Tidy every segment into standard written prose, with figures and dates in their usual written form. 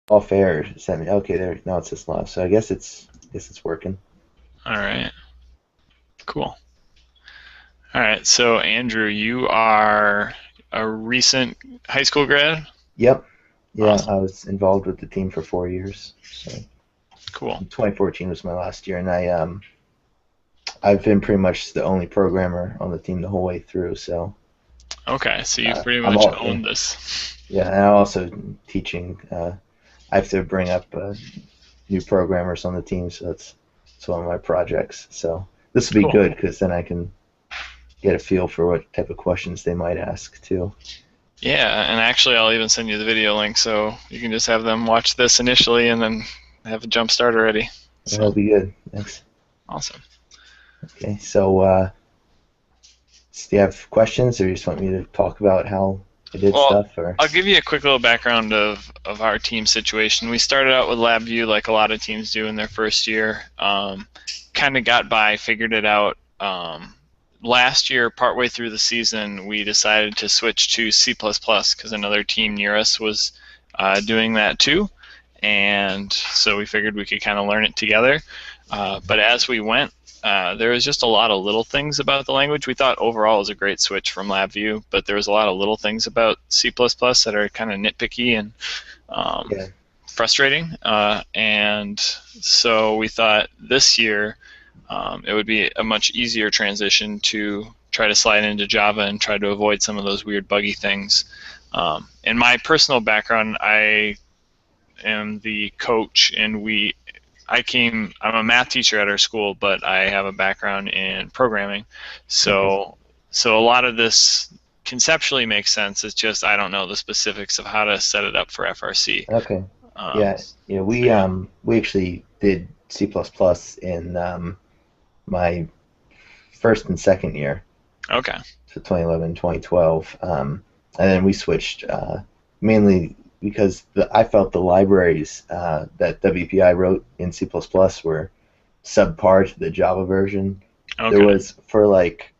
off air sent me. Okay, there now it says live. So I guess it's working. All right, cool. All right, so Andrew, you are a recent high school grad? Yep. Yeah, Awesome. I was involved with the team for 4 years. So Cool. 2014 was my last year, and I've been pretty much the only programmer on the team the whole way through. So Okay, so you've pretty I'm much all yeah, owned this. yeah, and I'm also teaching. I have to bring up new programmers on the team, so that's one of my projects. So this will be Cool. good because then I can get a feel for what type of questions they might ask too. Yeah, and actually I'll even send you the video link so you can just have them watch this initially and then have a jump start already. That'll So, be good. Thanks. awesome. Okay, so do you have questions, or you just want me to talk about how I did Well, stuff, or? I'll give you a quick little background of our team situation. We started out with LabVIEW like a lot of teams do in their first year. Kind of got by, figured it out. Last year, partway through the season, we decided to switch to C++ because another team near us was doing that too. And so we figured we could kind of learn it together. But as we went, there was just a lot of little things about the language. We thought overall it was a great switch from LabVIEW, but there was a lot of little things about C++ that are kind of nitpicky and um, Yeah. frustrating. And so we thought this year it would be a much easier transition to try to slide into Java and try to avoid some of those weird buggy things. In my personal background, I am the coach, and I'm a math teacher at our school, but I have a background in programming. Okay. So a lot of this conceptually makes sense. It's just I don't know the specifics of how to set it up for FRC. Okay. Um, Yeah. Yeah. so We yeah. um we actually did C++ in my first and second year, Okay. so 2011, 2012, and then we switched mainly because I felt the libraries that WPI wrote in C++ were subpar to the Java version. There Okay. was for like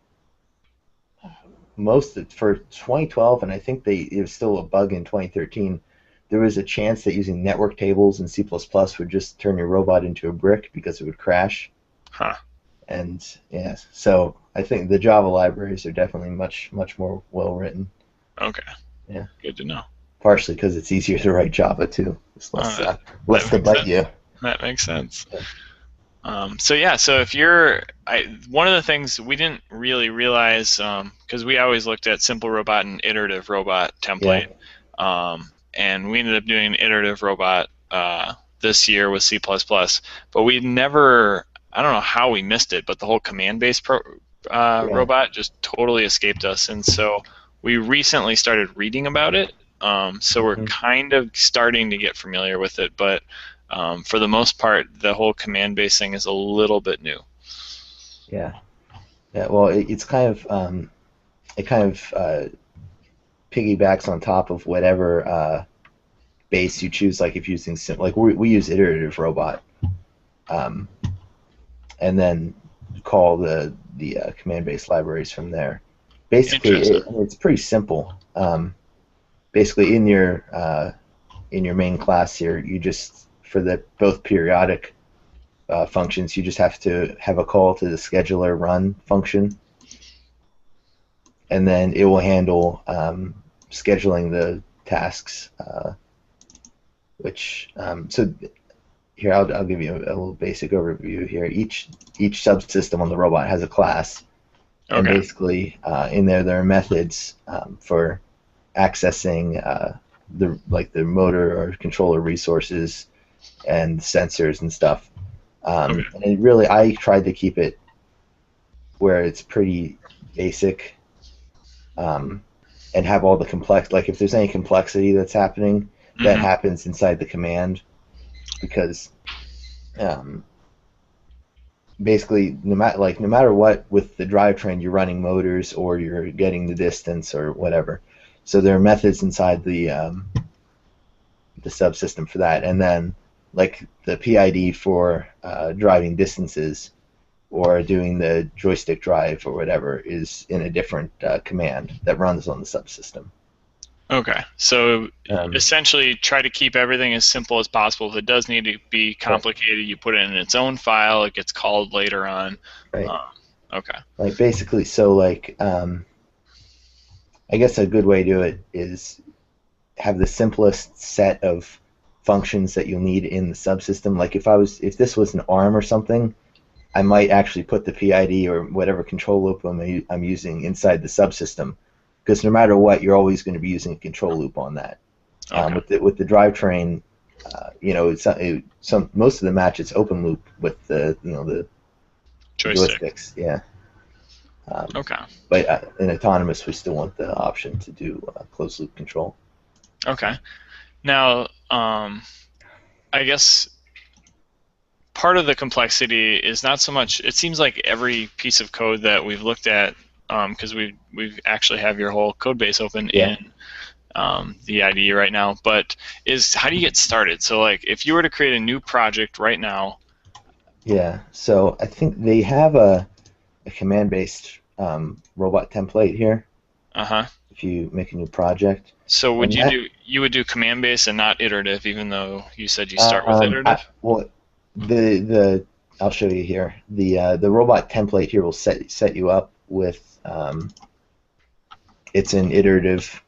for 2012, and I think it was still a bug in 2013. There was a chance that using network tables in C++ would just turn your robot into a brick because it would crash. Huh. And yeah, so I think the Java libraries are definitely much more well written. Okay. Yeah, Good to know. partially because it's easier to write Java too. It's Uh, that less to makes bite sense. you. That makes sense. Yeah. So yeah, so if you're, one of the things we didn't really realize, because we always looked at simple robot and iterative robot Yeah. template, and we ended up doing an iterative robot this year with C++, but we never, I don't know how we missed it, but the whole command-based Yeah. robot just totally escaped us, and so we recently started reading about it. So we're Mhm. kind of starting to get familiar with it, but for the most part, the whole command-based thing is a little bit new. Yeah. Yeah. Well, it's kind of it kind of piggybacks on top of whatever base you choose. Like if you're using like we use iterative robot, um, and then call the command based libraries from there. Basically, Interesting. it's pretty simple. Basically, in your main class here, you just for the both periodic functions, you just have to have a call to the scheduler run function, and then it will handle scheduling the tasks. Which so here I'll give you a little basic overview here. Each subsystem on the robot has a class, and Okay. basically in there are methods for accessing the motor or controller resources and sensors and stuff. Okay. And it really I tried to keep it where it's pretty basic, um, and have all the complex like if there's any complexity that's happening, that Hmm. happens inside the command because um, basically no matter what with the drivetrain you're running motors or you're getting the distance or whatever. So there are methods inside the subsystem for that, and then like the PID for driving distances or doing the joystick drive or whatever is in a different command that runs on the subsystem. Okay. So Um, essentially, try to keep everything as simple as possible. If it does need to be right, complicated, you put it in its own file. It gets called later on. right. Um, okay. Like basically, so like I guess a good way to do it is have the simplest set of functions that you'll need in the subsystem. Like if this was an ARM or something, I might actually put the PID or whatever control loop I'm using inside the subsystem, because no matter what, you're always going to be using a control loop on that. Okay. With the drivetrain, most of the match it's open loop with the Joystick. joysticks. Yeah. Um, Okay. but in autonomous, we still want the option to do closed loop control. Okay. Now, I guess part of the complexity is not so much. It seems like every piece of code that we've looked at, because we've actually have your whole code base open Yeah. in the IDE right now. But is how do you get started? So like, if you were to create a new project right now, Yeah. So I think they have a command-based robot template here uh-huh. if you make a new project. So would And that you would do command based and not iterative, even though you said you start with iterative? well, the I'll show you here. The robot template here will set you up with it's an iterative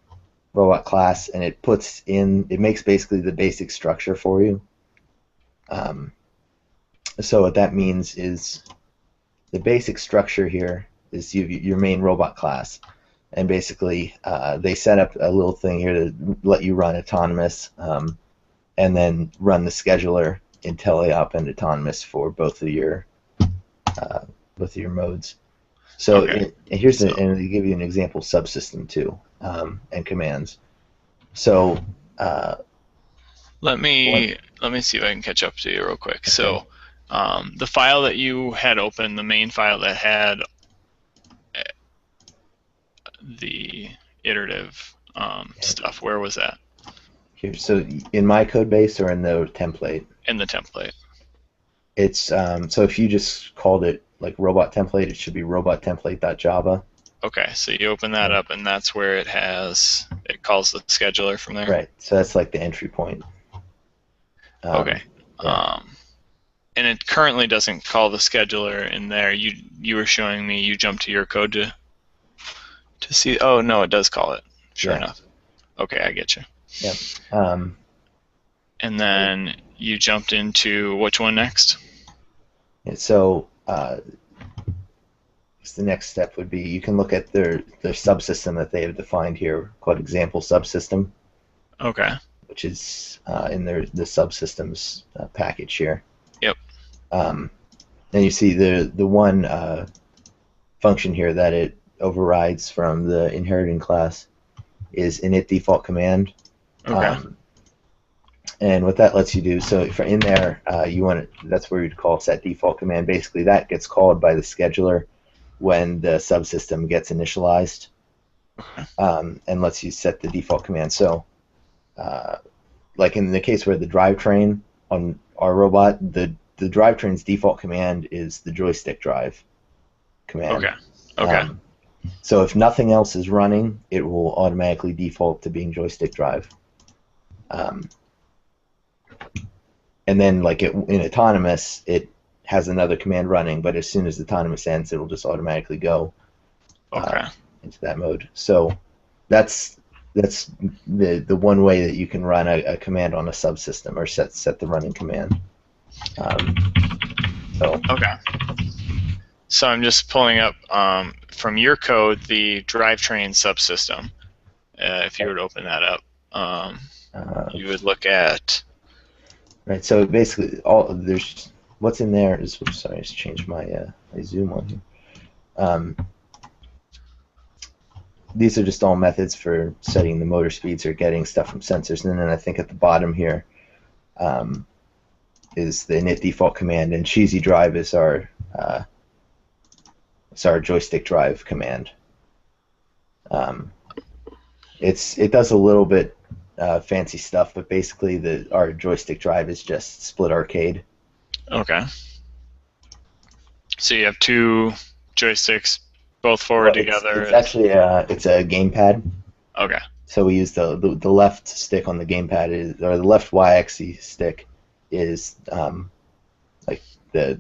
robot class, and it makes basically the basic structure for you. Um, so what that means is the basic structure here is your main robot class, and basically they set up a little thing here to let you run autonomous, and then run the scheduler in teleop and autonomous for uh, both of your modes. So Okay. and they give you an example subsystem too, and commands. So uh, one Let me see if I can catch up to you real quick. okay, So the file that you had open, the main file that had the iterative stuff, where was that here. So in my code base or in the template, in the template? it's so if you just called it like robot template, it should be robot template.java. Okay, so you open that up, and that's where it calls the scheduler from there. Right. So that's like the entry point. Okay. Yeah. And it currently doesn't call the scheduler in there. You were showing me you jumped to your code to see. Oh no, it does call it. Sure Yeah. enough. Okay, I get you. Yep. Um, And then you jumped into which one next? and so the next step would be you can look at their subsystem that they have defined here called example subsystem, Okay. which is in the subsystems package here. Yep. Um, and you see the one function here that it overrides from the inheriting class is init default command. Okay. And what that lets you do, so for in there, that's where you'd call set default command. Basically, that gets called by the scheduler when the subsystem gets initialized, and lets you set the default command. So, like in the case where the drivetrain on our robot, the drivetrain's default command is the joystick drive command. Okay. Okay. So if nothing else is running, it will automatically default to being joystick drive. And then, like in autonomous, it has another command running, but as soon as autonomous ends, it'll just automatically go Okay. into that mode. So that's the one way that you can run a command on a subsystem or set the running command. Okay. So I'm just pulling up from your code the drivetrain subsystem. If you were to open that up, you would look at. Right. So basically, there's what's in there is. Oops, sorry, I just changed my zoom on here. These are just all methods for setting the motor speeds or getting stuff from sensors. And then I think at the bottom here is the init default command, and cheesy drive is our joystick drive command. It does a little bit fancy stuff, but basically our joystick drive is just split arcade. Okay. So you have two joysticks, both forward together. It's actually it's a gamepad. Okay. So we use the left stick on the gamepad or the left y-axis stick is like the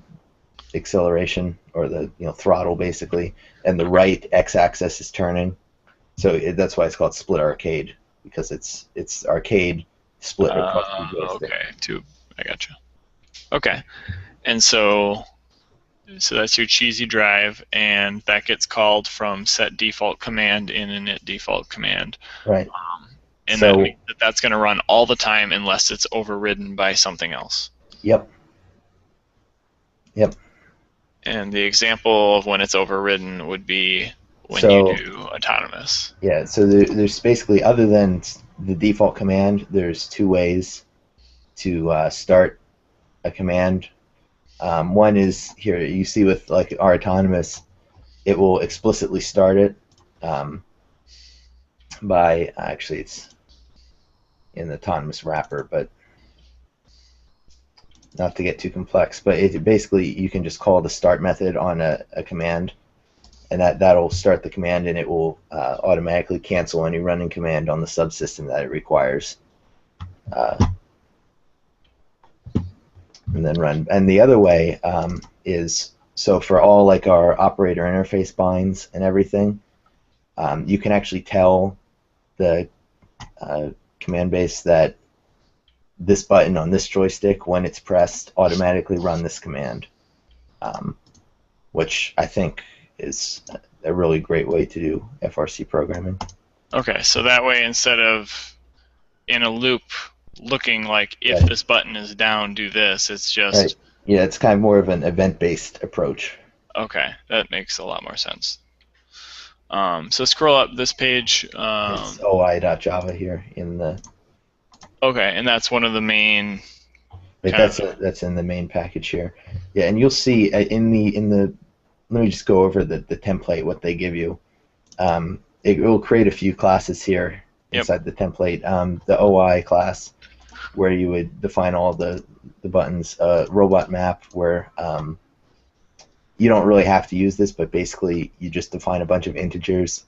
acceleration or the throttle basically, and the right x-axis is turning. So that's why it's called split arcade, because it's arcade split across two joysticks. Okay, I gotcha. Okay, and so that's your cheesy drive, and that gets called from set default command in init default command. Right. And So that means that that's going to run all the time unless it's overridden by something else. yep. Yep. And the example of when it's overridden would be when So you do autonomous. yeah, so there's basically, other than the default command, there's two ways to start a command. One is here, you see with like our autonomous, it will explicitly start it by, actually it's in the autonomous wrapper, but not to get too complex, but it basically, you can just call the start method on a command, and that'll start the command, and it will automatically cancel any running command on the subsystem that it requires. And then run. And the other way is, so for all like our operator interface binds and everything, you can actually tell the command base that this button on this joystick, when it's pressed, automatically run this command, which I think is a really great way to do FRC programming. Okay, so that way, instead of in a loop looking like if Right. this button is down, do this, it's just... Right. Yeah, it's kind of more of an event-based approach. Okay, that makes a lot more sense. So scroll up this page. It's oi.java here in the... Okay, and that's one of the main... That's in the main package here. Yeah, and you'll see in the let me just go over the template, what they give you. It will create a few classes here inside the template. The OI class, where you would define all the buttons. Robot map, where you don't really have to use this, but basically you just define a bunch of integers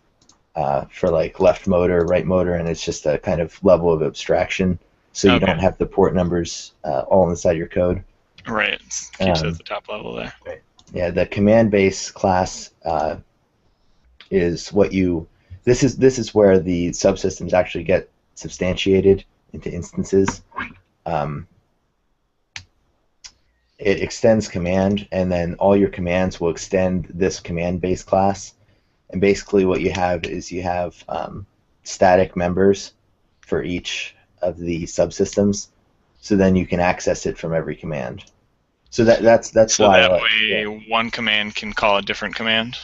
for like left motor, right motor, and it's just a kind of level of abstraction, so you don't have the port numbers all inside your code. Right, keeps it at the top level there. Right. Yeah, the command base class is what you. This is where the subsystems actually get substantiated into instances. It extends command, and then all your commands will extend this command base class. And basically, what you have is static members for each of the subsystems, so then you can access it from every command. So that's so why. So that way, one command can call a different command.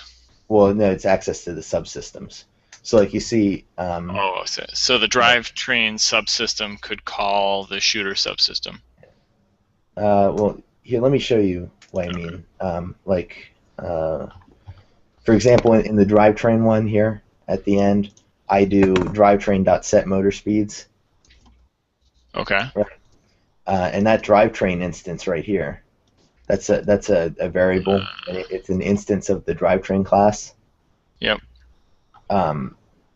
Well, no, it's access to the subsystems. So like you see. So the drivetrain subsystem could call the shooter subsystem. Well, here, let me show you what I mean. For example, in the drivetrain one here at the end, I do drivetrain.setMotorSpeeds. Okay. Right. And that drivetrain instance right here, that's a variable, and it's an instance of the drivetrain class. Yep.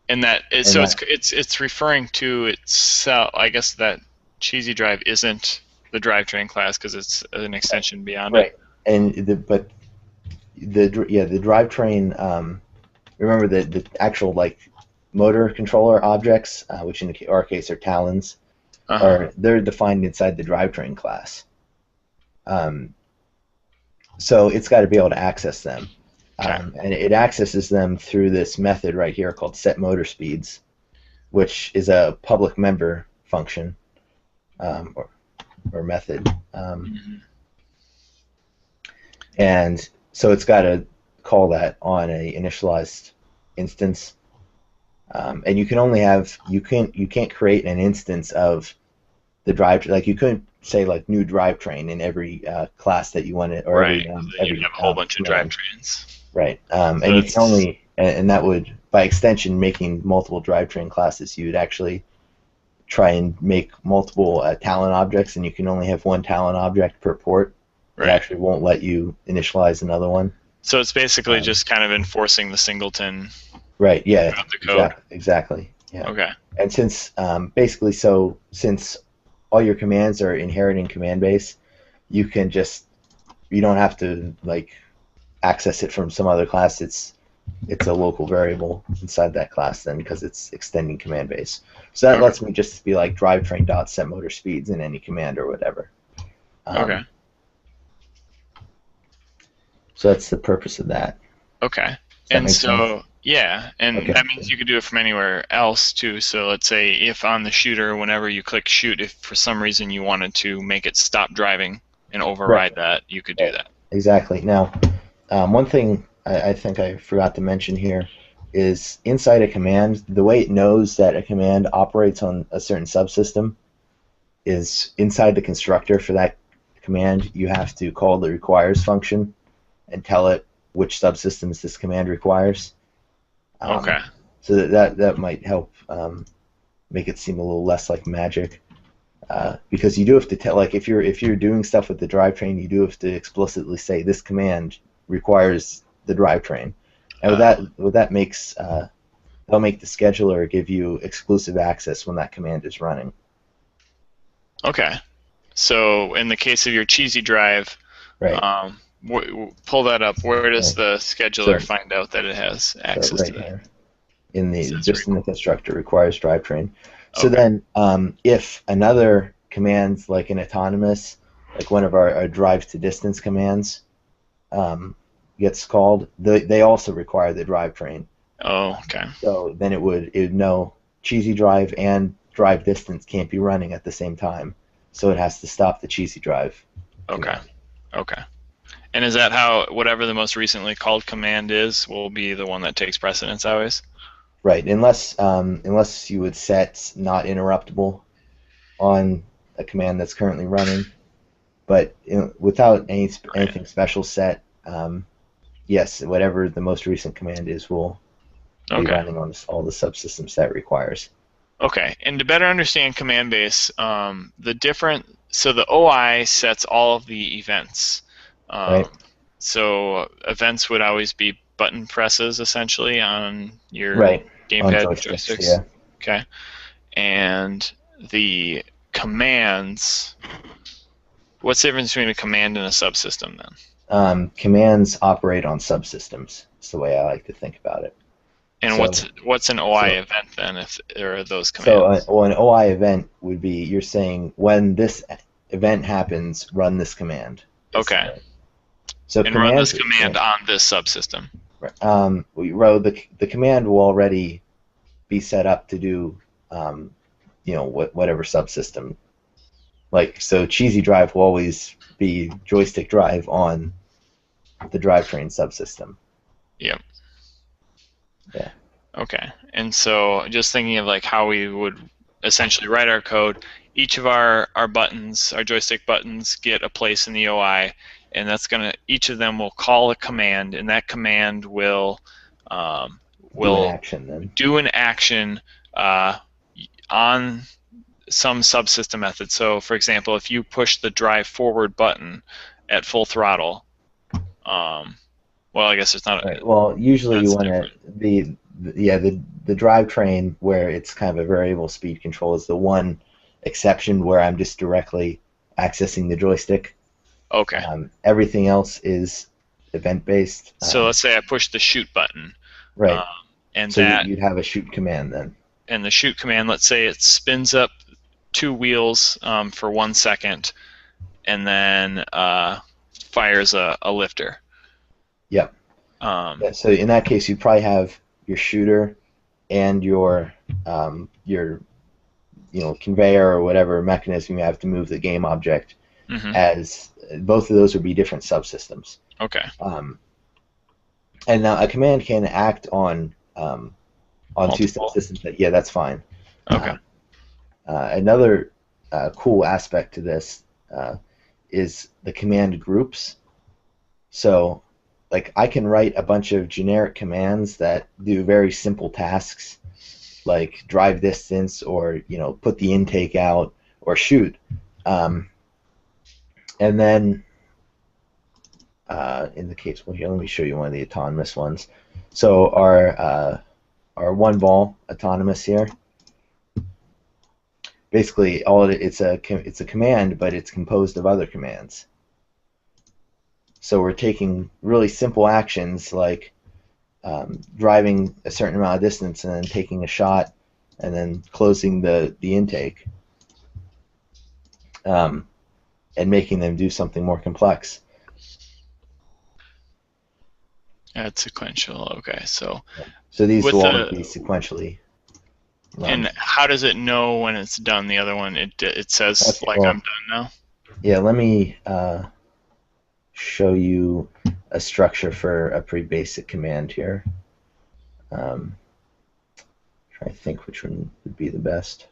It's referring to itself. I guess that cheesy drive isn't the drivetrain class because it's an extension beyond it. And the drivetrain. Remember the actual like motor controller objects, which in our case are talons, they're defined inside the drivetrain class. So it's got to be able to access them. And it accesses them through this method right here called setMotorSpeeds, which is a public member function or method. And so it's got to call that on a initialized instance. And you can only have you can't create an instance of the drive, like you couldn't say like new drivetrain in every class that you wanted, or every you have a whole bunch of drivetrains. Right. And you can only, and that would, by extension, making multiple drivetrain classes, you would actually try and make multiple Talon objects, and you can only have one Talon object per port. Right. It actually won't let you initialize another one. So it's basically just kind of enforcing the singleton. Right. Yeah. Throughout the code. Exactly. Yeah. Okay. And since basically, so since all your commands are inheriting command base, you can just you don't have to like access it from some other class. It's a local variable inside that class then because it's extending command base. So that Okay. lets me just be like drivetrain dot set motor speeds in any command or whatever. Okay. Um, so that's the purpose of that. Okay. Does that And make sense? so, yeah, and Okay. that means you could do it from anywhere else too. So let's say if on the shooter, whenever you click shoot, if for some reason you wanted to make it stop driving and Right. override that, you could do Right. that. Exactly. Now, one thing I think I forgot to mention here is inside a command, the way it knows that a command operates on a certain subsystem is inside the constructor for that command. You have to call the requires function and tell it which subsystems this command requires. Okay. Um, so that might help make it seem a little less like magic. Because you do have to tell, like if you're doing stuff with the drivetrain, you do have to explicitly say this command requires the drivetrain, and with Uh, that makes that'll make the scheduler give you exclusive access when that command is running. okay. So in the case of your cheesy drive, Right. pull that up. Where does Right. the scheduler So find out that it has so access to right that? here in It the says just in the constructor requires drivetrain. So okay. then if another command like an autonomous, like one of our drive to distance commands, gets called, they also require the drivetrain. Oh, okay. So then it would know cheesy drive and drive distance can't be running at the same time. So it has to stop the cheesy drive Okay. command. Okay. And is that how whatever the most recently called command is will be the one that takes precedence always? Right, unless you would set not interruptible on a command that's currently running, but without Right. anything special set, yes, whatever the most recent command is will be Okay. running on all the subsystems that it requires. Okay. And to better understand command base, so the OI sets all of the events. Right, Um, so events would always be button presses essentially on your right, on gamepad joysticks, joysticks. yeah. Okay. And the commands, what's the difference between a command and a subsystem then? Commands operate on subsystems. It's the way I like to think about it. And So, what's an OI so, event then if there are those so, commands? well, an OI event would be you're saying when this event happens, run this command. Okay. Basically. So And run this commands, command on this subsystem. the command will already be set up to do, whatever subsystem. Like so, cheesy drive will always be joystick drive on the drivetrain subsystem. Yep. Yeah. Okay. And so just thinking of like how we would essentially write our code, each of our buttons, our joystick buttons, get a place in the OI, and each of them will call a command, and that command um, Do an will action then. do an action uh, on some subsystem method. So, for example, if you push the drive forward button at full throttle, um, well, I guess it's not. Right. Well, usually you That's want to different. the drivetrain where it's kind of a variable speed control is the one exception where I'm just directly accessing the joystick. Okay. Everything else is event based. So let's say I push the shoot button, um, Right. and So that you'd have a shoot command then. and the shoot command. Let's say it spins up two wheels for 1 second, and then fires a lifter. Yep. Um, Yeah, so in that case, you'd probably have your shooter and your conveyor or whatever mechanism you have to move the game object mhm. as both of those would be different subsystems. Okay. Um, and now a command can act on two Multiple. subsystems. Yeah, that's fine. Okay. Uh, another cool aspect to this is the command groups. So, like, I can write a bunch of generic commands that do very simple tasks, like drive distance or put the intake out or shoot. Um, and then in the case, well, here, let me show you one of the autonomous ones. So our one ball autonomous here. basically it's a command, but it's composed of other commands. So we're taking really simple actions like driving a certain amount of distance and then taking a shot and then closing the intake, um, and making them do something more complex. Add sequential. Okay, so So these with will always the be sequentially run. and how does it know when it's done? The other one, it says Okay, like I'm well, done now. yeah, let me show you a structure for a pretty basic command here. Um, Try to think which one would be the best.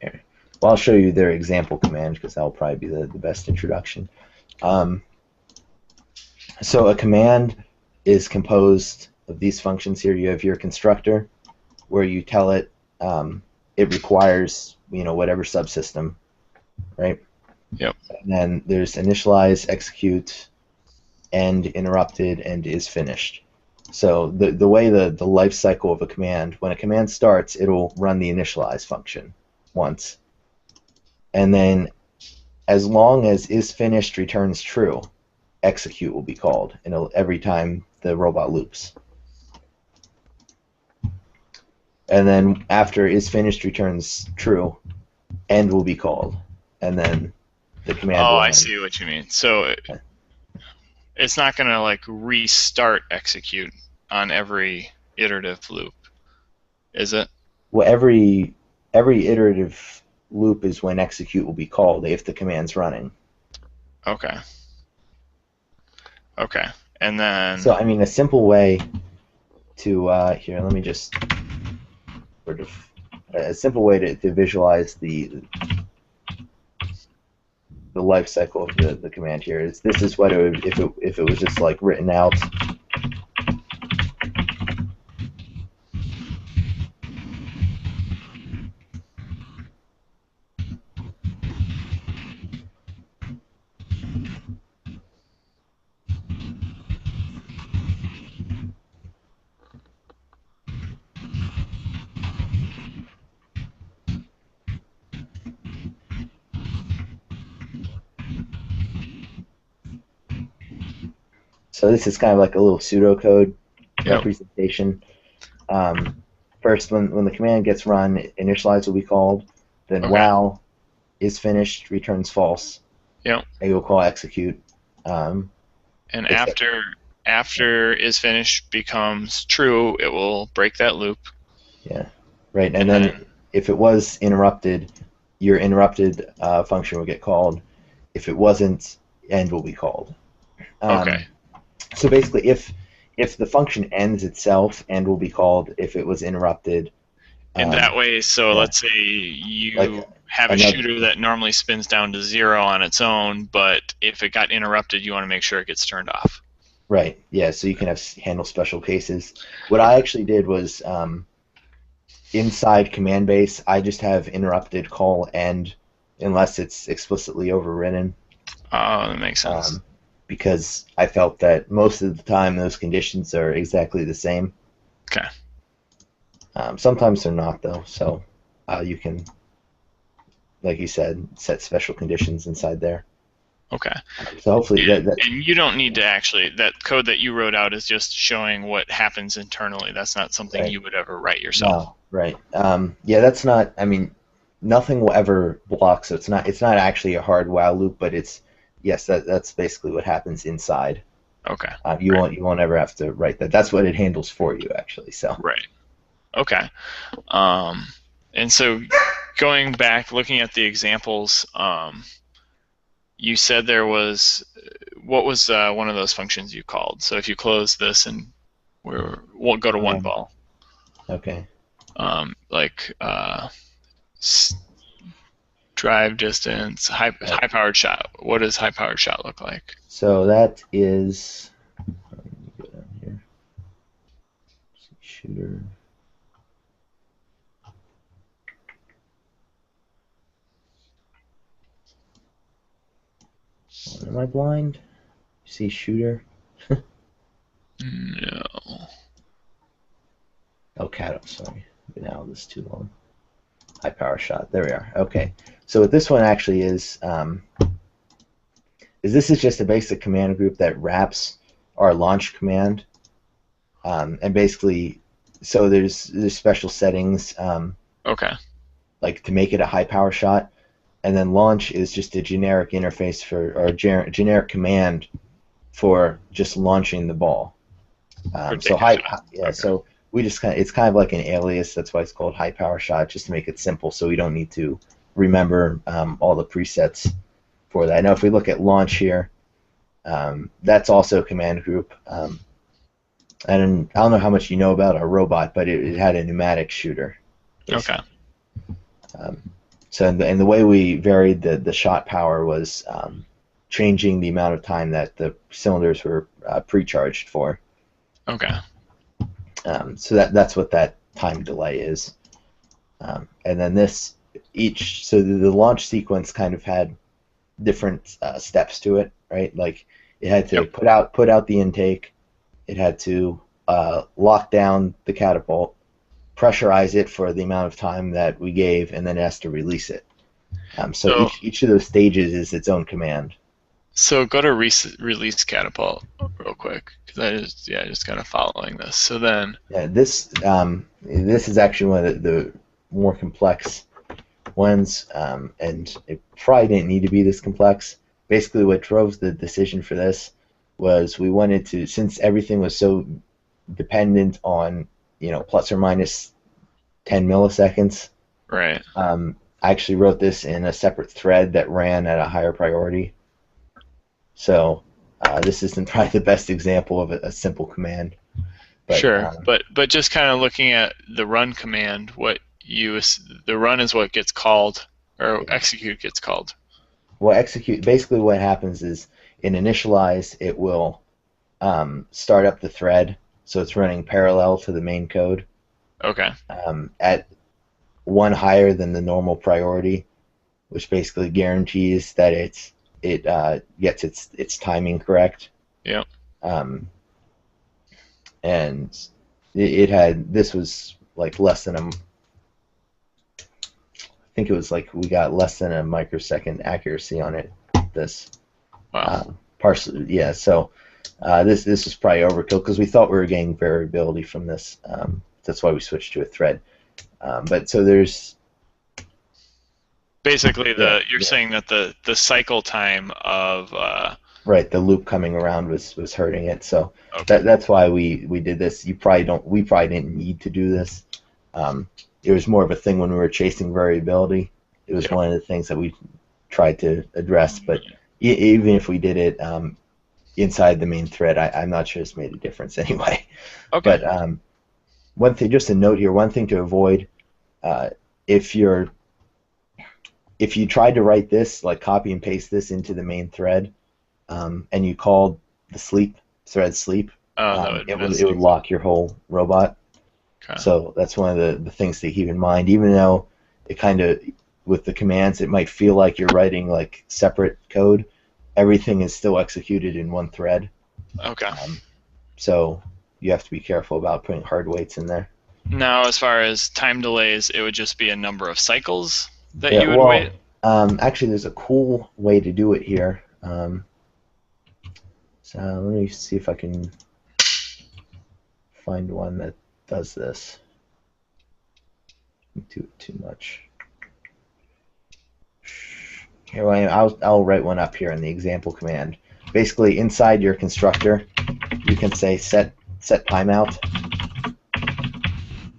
Here. Well, I'll show you their example command because that will probably be the best introduction. Um, so a command is composed of these functions here. You have your constructor, where you tell it it requires whatever subsystem, right? Yep. And then there's initialize, execute, end, interrupted, and is finished. So the way the life cycle of a command, when a command starts, it'll run the initialize function once, and then as long as is finished returns true, execute will be called every time the robot loops. And then after is finished returns true, end will be called, and then the command Oh, will I run. see what you mean. So it's not gonna like restart execute on every iterative loop, is it? Well, every iterative loop is when execute will be called if the command's running. Okay. Okay. And then So I mean, a simple way to here, let me just sort of a simple way to visualize the life cycle of the command here is this is what it would if it was just like written out. So this is kind of like a little pseudocode yep. representation. Um, First, when the command gets run, initialize will be called. Then Okay. while is finished returns false. Yep. And you'll call execute. And Except, after is finished becomes true, it will break that loop. yeah, right. And And then then if it was interrupted, your interrupted function will get called. If it wasn't, end will be called. okay. Um, so basically, if the function ends itself, end will be called. If it was interrupted, In that way, so yeah, let's say like you have a another, shooter that normally spins down to 0 on its own, but if it got interrupted, you want to make sure it gets turned off. right, yeah. So you can handle special cases. What I Okay. actually did was inside command base, I just have interrupted call end unless it's explicitly overridden. Oh, that makes sense. Um, because I felt that most of the time those conditions are exactly the same. Okay. Sometimes they're not though, so you can, like you said, set special conditions inside there. Okay. So hopefully that And you don't need to actually, that code that you wrote out is just showing what happens internally. That's not something right. you would ever write yourself. No, right. Yeah, that's not. I mean, nothing will ever block. So it's not actually a hard while loop, but it's yes, that's basically what happens inside. Okay. You Great. won't ever have to write that. That's what it handles for you actually. So Right. Okay. Um, and so going back, looking at the examples, you said there was, what was one of those functions you called? So if you close this and we'll go to one ball. okay. Like drive distance, high powered shot. What does high powered shot look like? So that is let me go down here. Shooter. Am I blind? See shooter. No. cat. Sorry, now this is too long. High power shot. There we are. Okay. So what this one actually is this is just a basic command group that wraps our launch command, and basically, so there's special settings, Okay. like to make it a high power shot, and then launch is just a generic interface for, or generic command for just launching the ball. For So taking a shot. yeah. Okay. So we just it's kind of like an alias. That's why it's called high power shot, just to make it simple, so we don't need to remember all the presets for that. Now, if we look at launch here, that's also a command group. And I don't know how much you know about our robot, but it had a pneumatic shooter. Okay. Um, so and the way we varied the shot power was changing the amount of time that the cylinders were pre-charged for. Okay. So that's what that time delay is. And then so the launch sequence kind of had different steps to it, right? Like it had to Yep. put out the intake, it had to lock down the catapult, pressurize it for the amount of time that we gave, and then it has to release it. So So each of those stages is its own command. so go to release catapult real quick because I just kind of following this. So then Yeah, this is actually one of the more complex ones, and it probably didn't need to be this complex. Basically, what drove the decision for this was we wanted to, since everything was so dependent on, plus or minus 10 milliseconds. right. I actually wrote this in a separate thread that ran at a higher priority. So this isn't probably the best example of a simple command. But, Sure, but just kind of looking at the run command, the run is what gets called, or execute gets called. well, execute. Basically, what happens is in initialize, it will start up the thread, so it's running parallel to the main code Okay. at one higher than the normal priority, which basically guarantees that it gets its timing correct. Yep. And this was like less than I think it was like we got less than a microsecond accuracy on it. This Wow. partially, yeah. So this is probably overkill because we thought we were getting variability from this. That's why we switched to a thread. But so there's Basically, you're yeah. saying that the cycle time of Right, the loop coming around was hurting it. So okay. that's why we did this. We probably didn't need to do this. It was more of a thing when we were chasing variability. It was Yep. one of the things that we tried to address. But even if we did it inside the main thread, I'm not sure it's made a difference anyway. Okay. But one thing, just a note here, one thing to avoid, if you tried to write this, like copy and paste this into the main thread, and you called the thread sleep, it would lock your whole robot. Okay. So that's one of the things to keep in mind. Even though it kind of, with the commands, it might feel like you're writing like separate code, everything is still executed in one thread. Okay. So you have to be careful about putting hard weights in there. Now, as far as time delays, it would just be a number of cycles that Yeah, you would well, wait. actually, there's a cool way to do it here. So let me see if I can find one that does this. Don't do it too much. Here I am. I'll write one up here in the example command. Basically, inside your constructor, you can say set timeout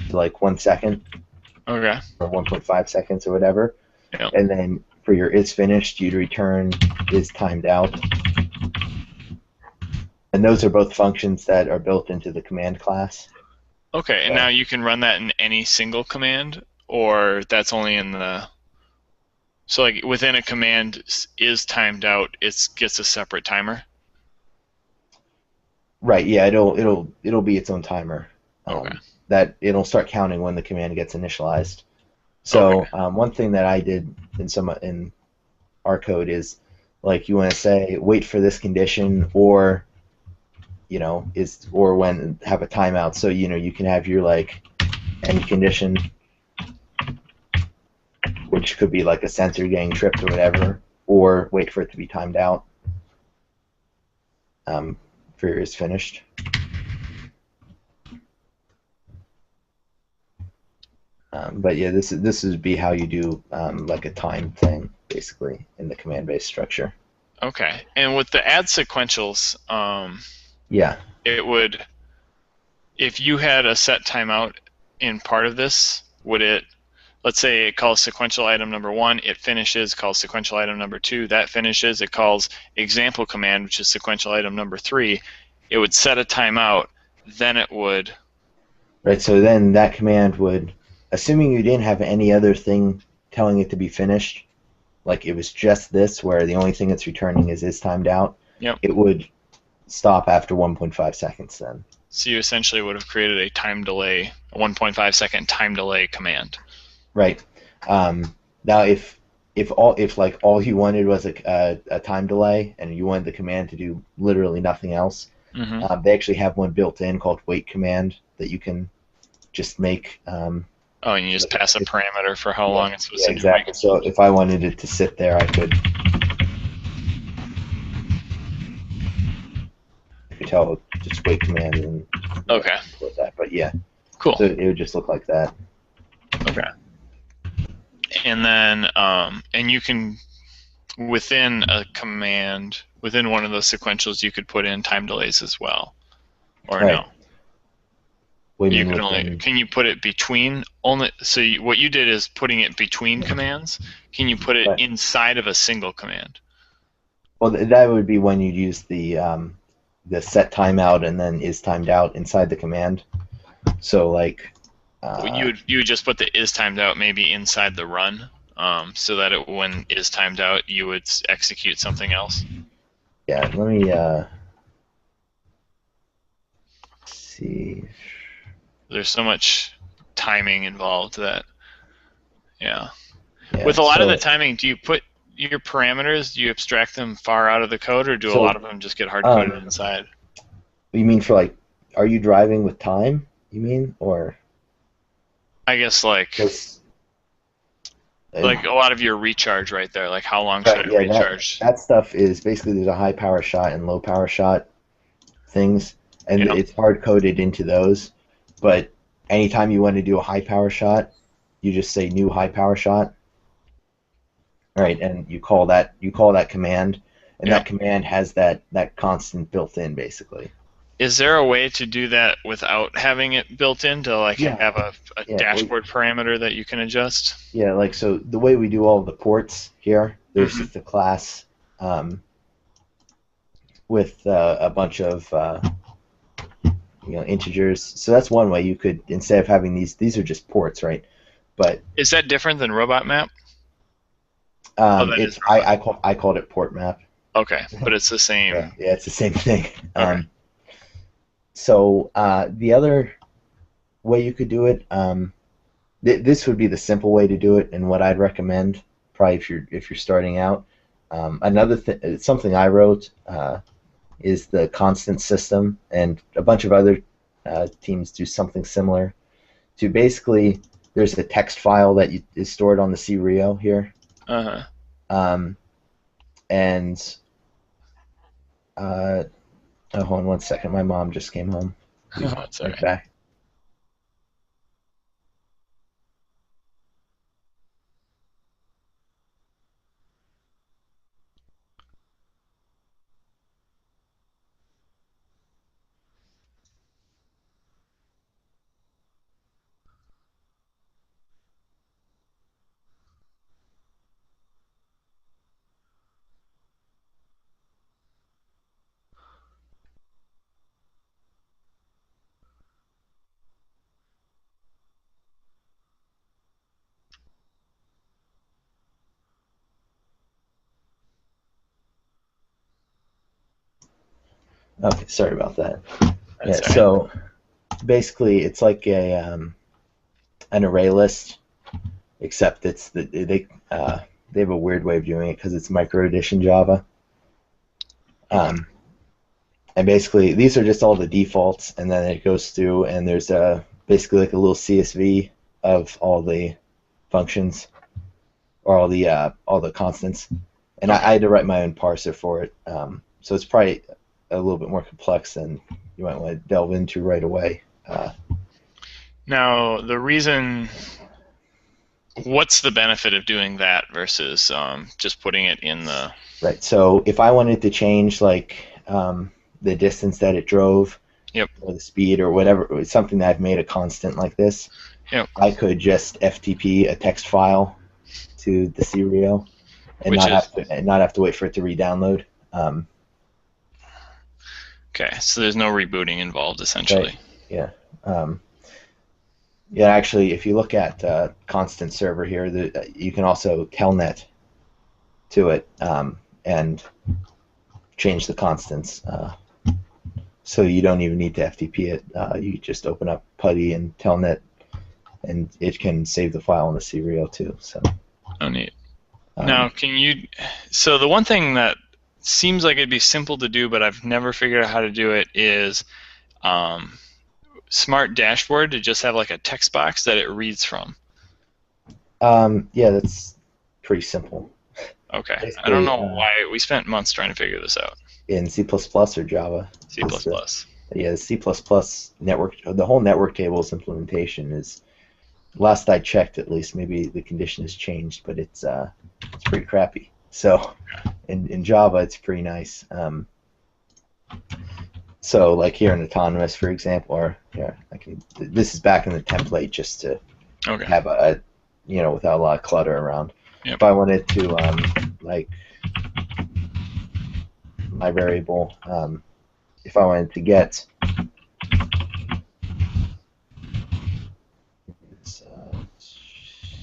to like 1 second Okay. or 1.5 seconds or whatever, Yep. and then for your is finished, you'd return is timed out. And those are both functions that are built into the command class. Okay, and now you can run that in any single command, or that's only in the. So, like within a command is timed out, it gets a separate timer. Right. Yeah. It'll be its own timer. Okay. That it'll start counting when the command gets initialized. So Okay. one thing that I did in our code is like you want to say wait for this condition or when have a timeout. So you can have your like any condition, which could be like a sensor getting tripped or whatever, or wait for it to be timed out for is finished. But yeah, this would be how you do like a time thing, basically, in the command-based structure. Okay. And with the add sequentials, Yeah. it would, if you had a set timeout in part of this, would it, let's say it calls sequential item number 1, it finishes, calls sequential item number 2, that finishes, it calls example command, which is sequential item number 3, it would set a timeout, then it would... Right, so then that command would, assuming you didn't have any other thing telling it to be finished, like it was just this, where the only thing it's returning is timed out, Yep. it would stop after 1.5 seconds then. So you essentially would have created a time delay, a 1.5 second time delay command. Right. Now, if like all you wanted was a time delay, and you wanted the command to do literally nothing else, they actually have one built in called wait command that you can just make. Oh, and you just pass a parameter for how long it's supposed to do. Exactly. So if I wanted it to sit there, I could tell just wait command and okay. With that. But yeah, cool. So it would just look like that. Okay. And then, and you can, within a command, within one of those sequentials, you could put in time delays as well, or right. no? You can only, can you put it between only? So what you did is putting it between commands. Can you put it inside of a single command? Well, that would be when you use the set timeout and then is timed out inside the command. So like. You would just put the is timed out maybe inside the run, so that when is timed out, you would execute something else. Yeah, let me see. There's so much timing involved that, yeah. With a lot of the timing, do you put your parameters, do you abstract them far out of the code, or do a lot of them just get hard-coded inside? You mean for like, are you driving with time, you mean, or? I guess like a lot of your recharge right there, like how long should it recharge? That stuff is basically there's a high power shot and low power shot things, and it's hard coded into those. But anytime you want to do a high power shot, you just say new high power shot. All right, and you call that command, and that command has that constant built in basically. Is there a way to do that without having it built in to like have a dashboard parameter that you can adjust? Yeah, like so the way we do all of the ports here, there's just a class with a bunch of integers. So that's one way you could, instead of having these are just ports, right? But is that different than robot map? I called it port map. Okay, but it's the same. Yeah, it's the same thing. Okay. So the other way you could do it, this would be the simple way to do it, and what I'd recommend, probably if you're starting out. Another something I wrote is the constant system, and a bunch of other teams do something similar. To basically, there's a text file that is stored on the CREO here. And hold on one second. My mom just came home. That's all right. Back. Okay, sorry about that. So basically, it's like an array list, except they have a weird way of doing it because it's micro edition Java. And basically, these are just all the defaults, and then it goes through, and there's basically like a little CSV of all the functions or all the constants. And Okay. I had to write my own parser for it. So it's probably a little bit more complex than you might want to delve into right away. Now, what's the benefit of doing that versus just putting it in the? Right. So if I wanted to change like the distance that it drove Yep. or the speed or whatever, something that I've made a constant like this, Yep. I could just FTP a text file to the serial and Which is not have to wait for it to re-download. Um, okay. So there's no rebooting involved, right. essentially. Yeah. Um, yeah. Actually, if you look at constant server here, you can also telnet to it and change the constants. So you don't even need to FTP it. You just open up PuTTY and telnet, and it can save the file in the serial too. So. Oh, neat. Now, Um, can you? So the one thing that seems like it'd be simple to do, but I've never figured out how to do it, is um, smart dashboard to just have like a text box that it reads from. yeah, that's pretty simple. Okay. I don't Basically, know why we spent months trying to figure this out. in C++ or Java, C++. 'cause yeah, the C++ network, the whole network tables implementation is, last I checked at least, maybe the condition has changed, but it's pretty crappy. So in Java, it's pretty nice. So like here in Autonomous, for example, or yeah, this is back in the template just to Okay. have without a lot of clutter around. Yep. If I wanted to like my variable, if I wanted to get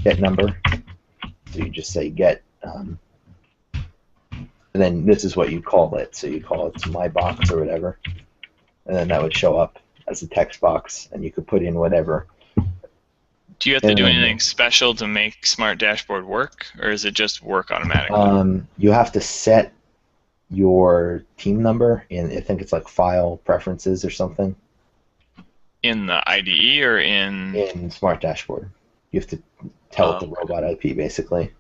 get number, so you just say get, and then this is what you call it. So you call it my box or whatever, and then that would show up as a text box, and you could put in whatever. Do you have to do anything special to make Smart Dashboard work, or is it just work automatically? You have to set your team number in, I think it's like file preferences or something. In the IDE or in? In Smart Dashboard, you have to tell it the robot IP basically,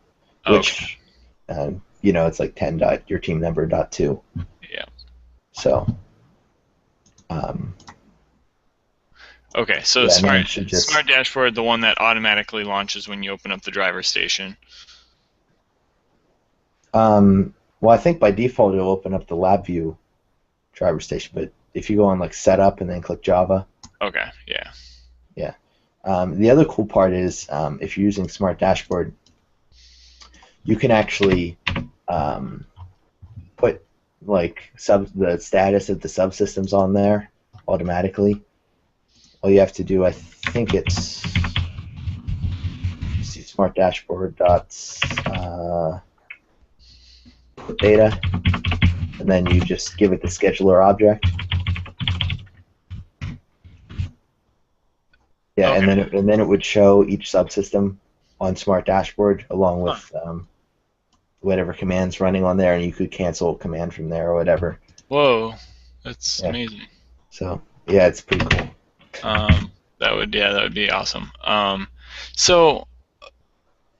which it's like 10 dot your team number dot 2. Yeah. So. Okay, so Yeah, Smart Dashboard, the one that automatically launches when you open up the driver station. Well, I think by default it'll open up the LabVIEW driver station, but if you go on like Setup and then click Java. Okay, yeah. Yeah. The other cool part is if you're using Smart Dashboard, you can actually put like the status of the subsystems on there automatically. All you have to do, I think it's Smart Dashboard dot put data, and then you just give it the scheduler object. Yeah, Okay. and then it would show each subsystem on Smart Dashboard along with whatever commands running on there, and you could cancel a command from there or whatever. Whoa, that's amazing. So yeah, it's pretty cool. That would be awesome. So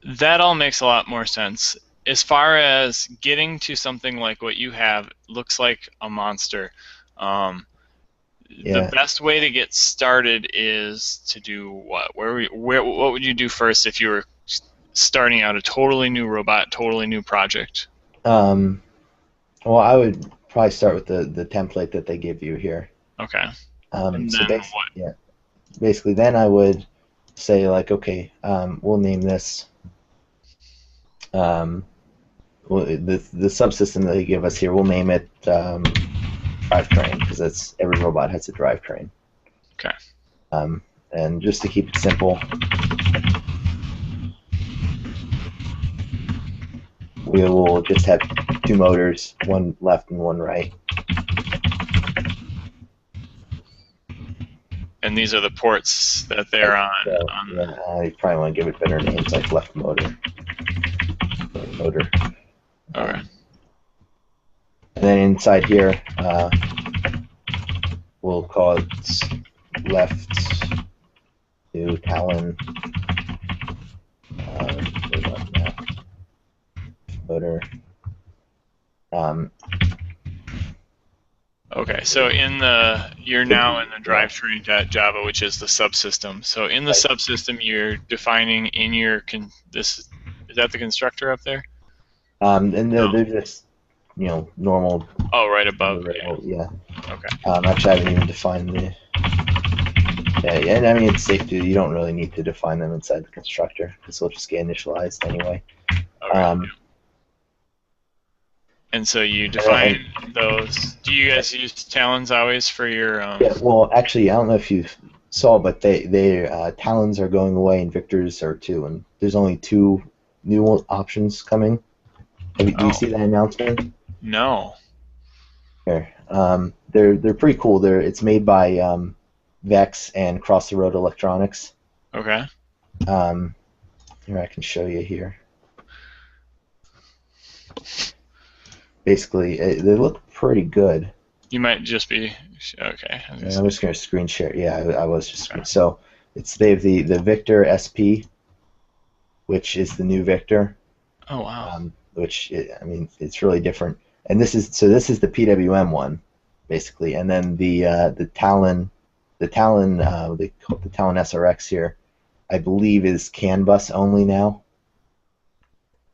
that all makes a lot more sense. As far as getting to something like what you have, looks like a monster. The best way to get started is to do what? What would you do first if you were starting out a totally new robot, totally new project? Well, I would probably start with the template that they give you here. Okay. And so then what? Yeah. Basically, then I would say like, okay, we'll name this. Well, the subsystem that they give us here, we'll name it drivetrain, because that's every robot has a drivetrain. Okay. And just to keep it simple, we will just have 2 motors, one left and one right. And these are the ports that they're on. Yeah, you probably want to give it better names like left motor, right motor. Okay. And then inside here, we'll call it left new Talon motor. Um, Okay, so you're now in the drivetrain.java, which is the subsystem. So in the right. subsystem, you're defining in your this is that the constructor up there? And No. they're just normal. Oh, right above. Yeah. Yeah. Okay. Actually, I haven't even defined the. Yeah, yeah, and I mean it's safe to. You don't really need to define them inside the constructor because they'll just get initialized anyway. Okay. Um, And so you and, define those. Do you guys use talons always for your? yeah, well, actually, I don't know if you saw, but they Talons are going away and Victors are too, and there's only two new options coming. Do you Oh, see that announcement? no. Here, they're pretty cool. It's made by Vex and Cross the Road Electronics. Okay. Here I can show you here. Basically, they look pretty good. You might just be okay. I'm just going to screen share. Yeah, I was just Okay. so they have the Victor SP, which is the new Victor. Oh wow. I mean, it's really different. And this is the PWM one, basically, and then the Talon, they call it the Talon SRX here, I believe is CAN bus only now.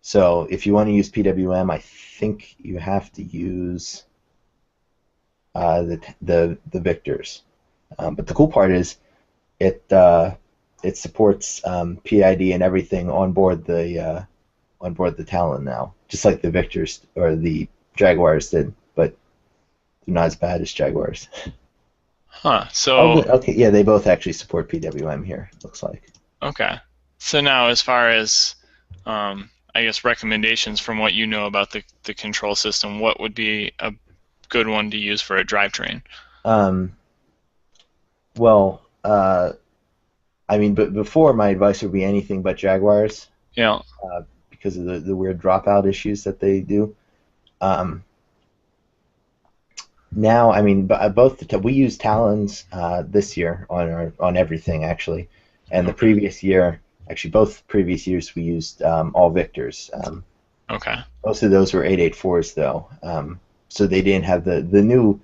So if you want to use PWM, I think you have to use the Victors. But the cool part is it supports PID and everything on board the Talon now, just like the Victors or the Jaguars did, but they're not as bad as Jaguars. Huh. Oh, So okay, yeah, they both actually support PWM here. Looks like. okay. So now, as far as I guess recommendations from what you know about the control system, what would be a good one to use for a drivetrain? Um, well, I mean, but before my advice would be anything but Jaguars Yeah. because of the weird dropout issues that they do. Um, Now, I mean, we used Talons this year on everything actually, and the Okay. previous year, actually both previous years we used all Victors. Okay. Most of those were 884s though, so they didn't have the new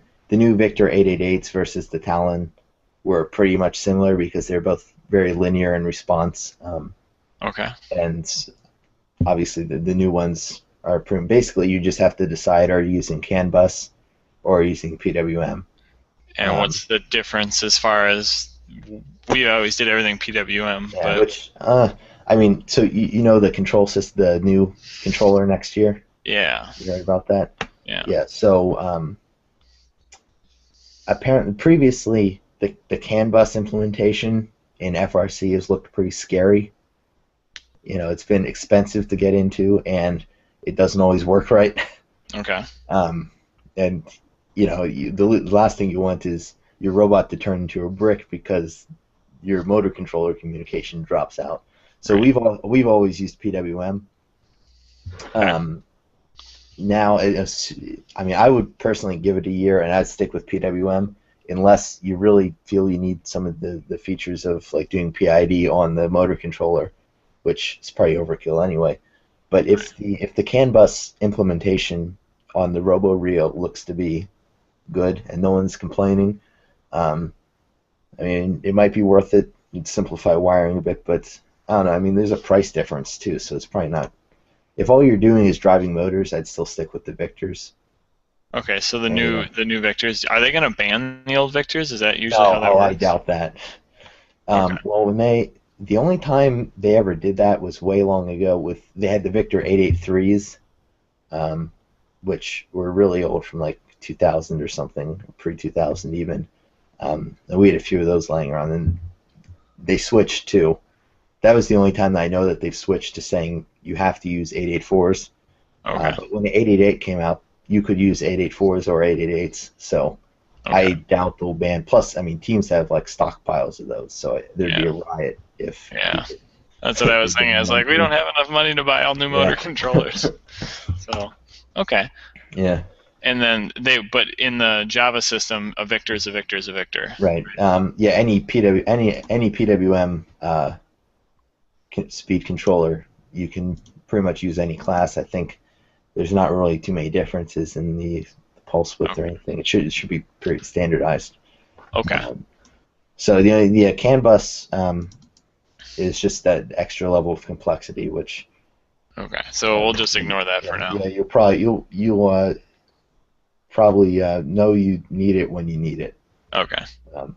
Victor 888s versus the Talon were pretty much similar because they're both very linear in response, Okay. and obviously the new ones are basically you just have to decide are you using CAN bus or using PWM. And what's the difference as far as we always did everything PWM, Yeah, but which I mean, so you know the control system, the new controller next year. yeah. You heard about that? Yeah. Yeah. So apparently, previously the CAN bus implementation in FRC has looked pretty scary. It's been expensive to get into, and it doesn't always work right. Okay. And the last thing you want is your robot to turn into a brick because your motor controller communication drops out. So Right. we've always used PWM. Okay. Now, I mean, I would personally give it a year, and I'd stick with PWM unless you really feel you need some of the features of like doing PID on the motor controller, which is probably overkill anyway. But if the CAN bus implementation on the Robo Reel looks to be good and no one's complaining, I mean, it might be worth it. You'd simplify wiring a bit, but I don't know. I mean, there's a price difference too, so it's probably not. If all you're doing is driving motors, I'd still stick with the Victors. Okay. So And, the new Victors, are they going to ban the old Victors? Is that usually no, how that I works? doubt that. Okay. Well, the only time they ever did that was way long ago. They had the Victor 883s, um, which were really old from like 2000 or something, pre 2000 even. And we had a few of those laying around, and they switched to. That was the only time that I know that they've switched to saying you have to use 884s. Okay. But when the 888 came out, you could use 884s or 888s. So I Okay. doubt they'll ban. Plus, I mean, teams have like stockpiles of those, so there'd be Yeah. a riot if Yeah. That's what I they was thinking. I banned was them like, we don't too. have enough money to buy all new motor Yeah, controllers. So, okay. yeah. And then but in the Java system, a victor is a victor is a victor. Right. Yeah. Any PWM speed controller, you can pretty much use any class. I think there's not really too many differences in the pulse width or Okay. anything. It should be pretty standardized. Okay. So the CAN bus is just that extra level of complexity, which Okay. So we'll just ignore that for now. yeah, you'll probably know you need it when you need it. Okay. Um,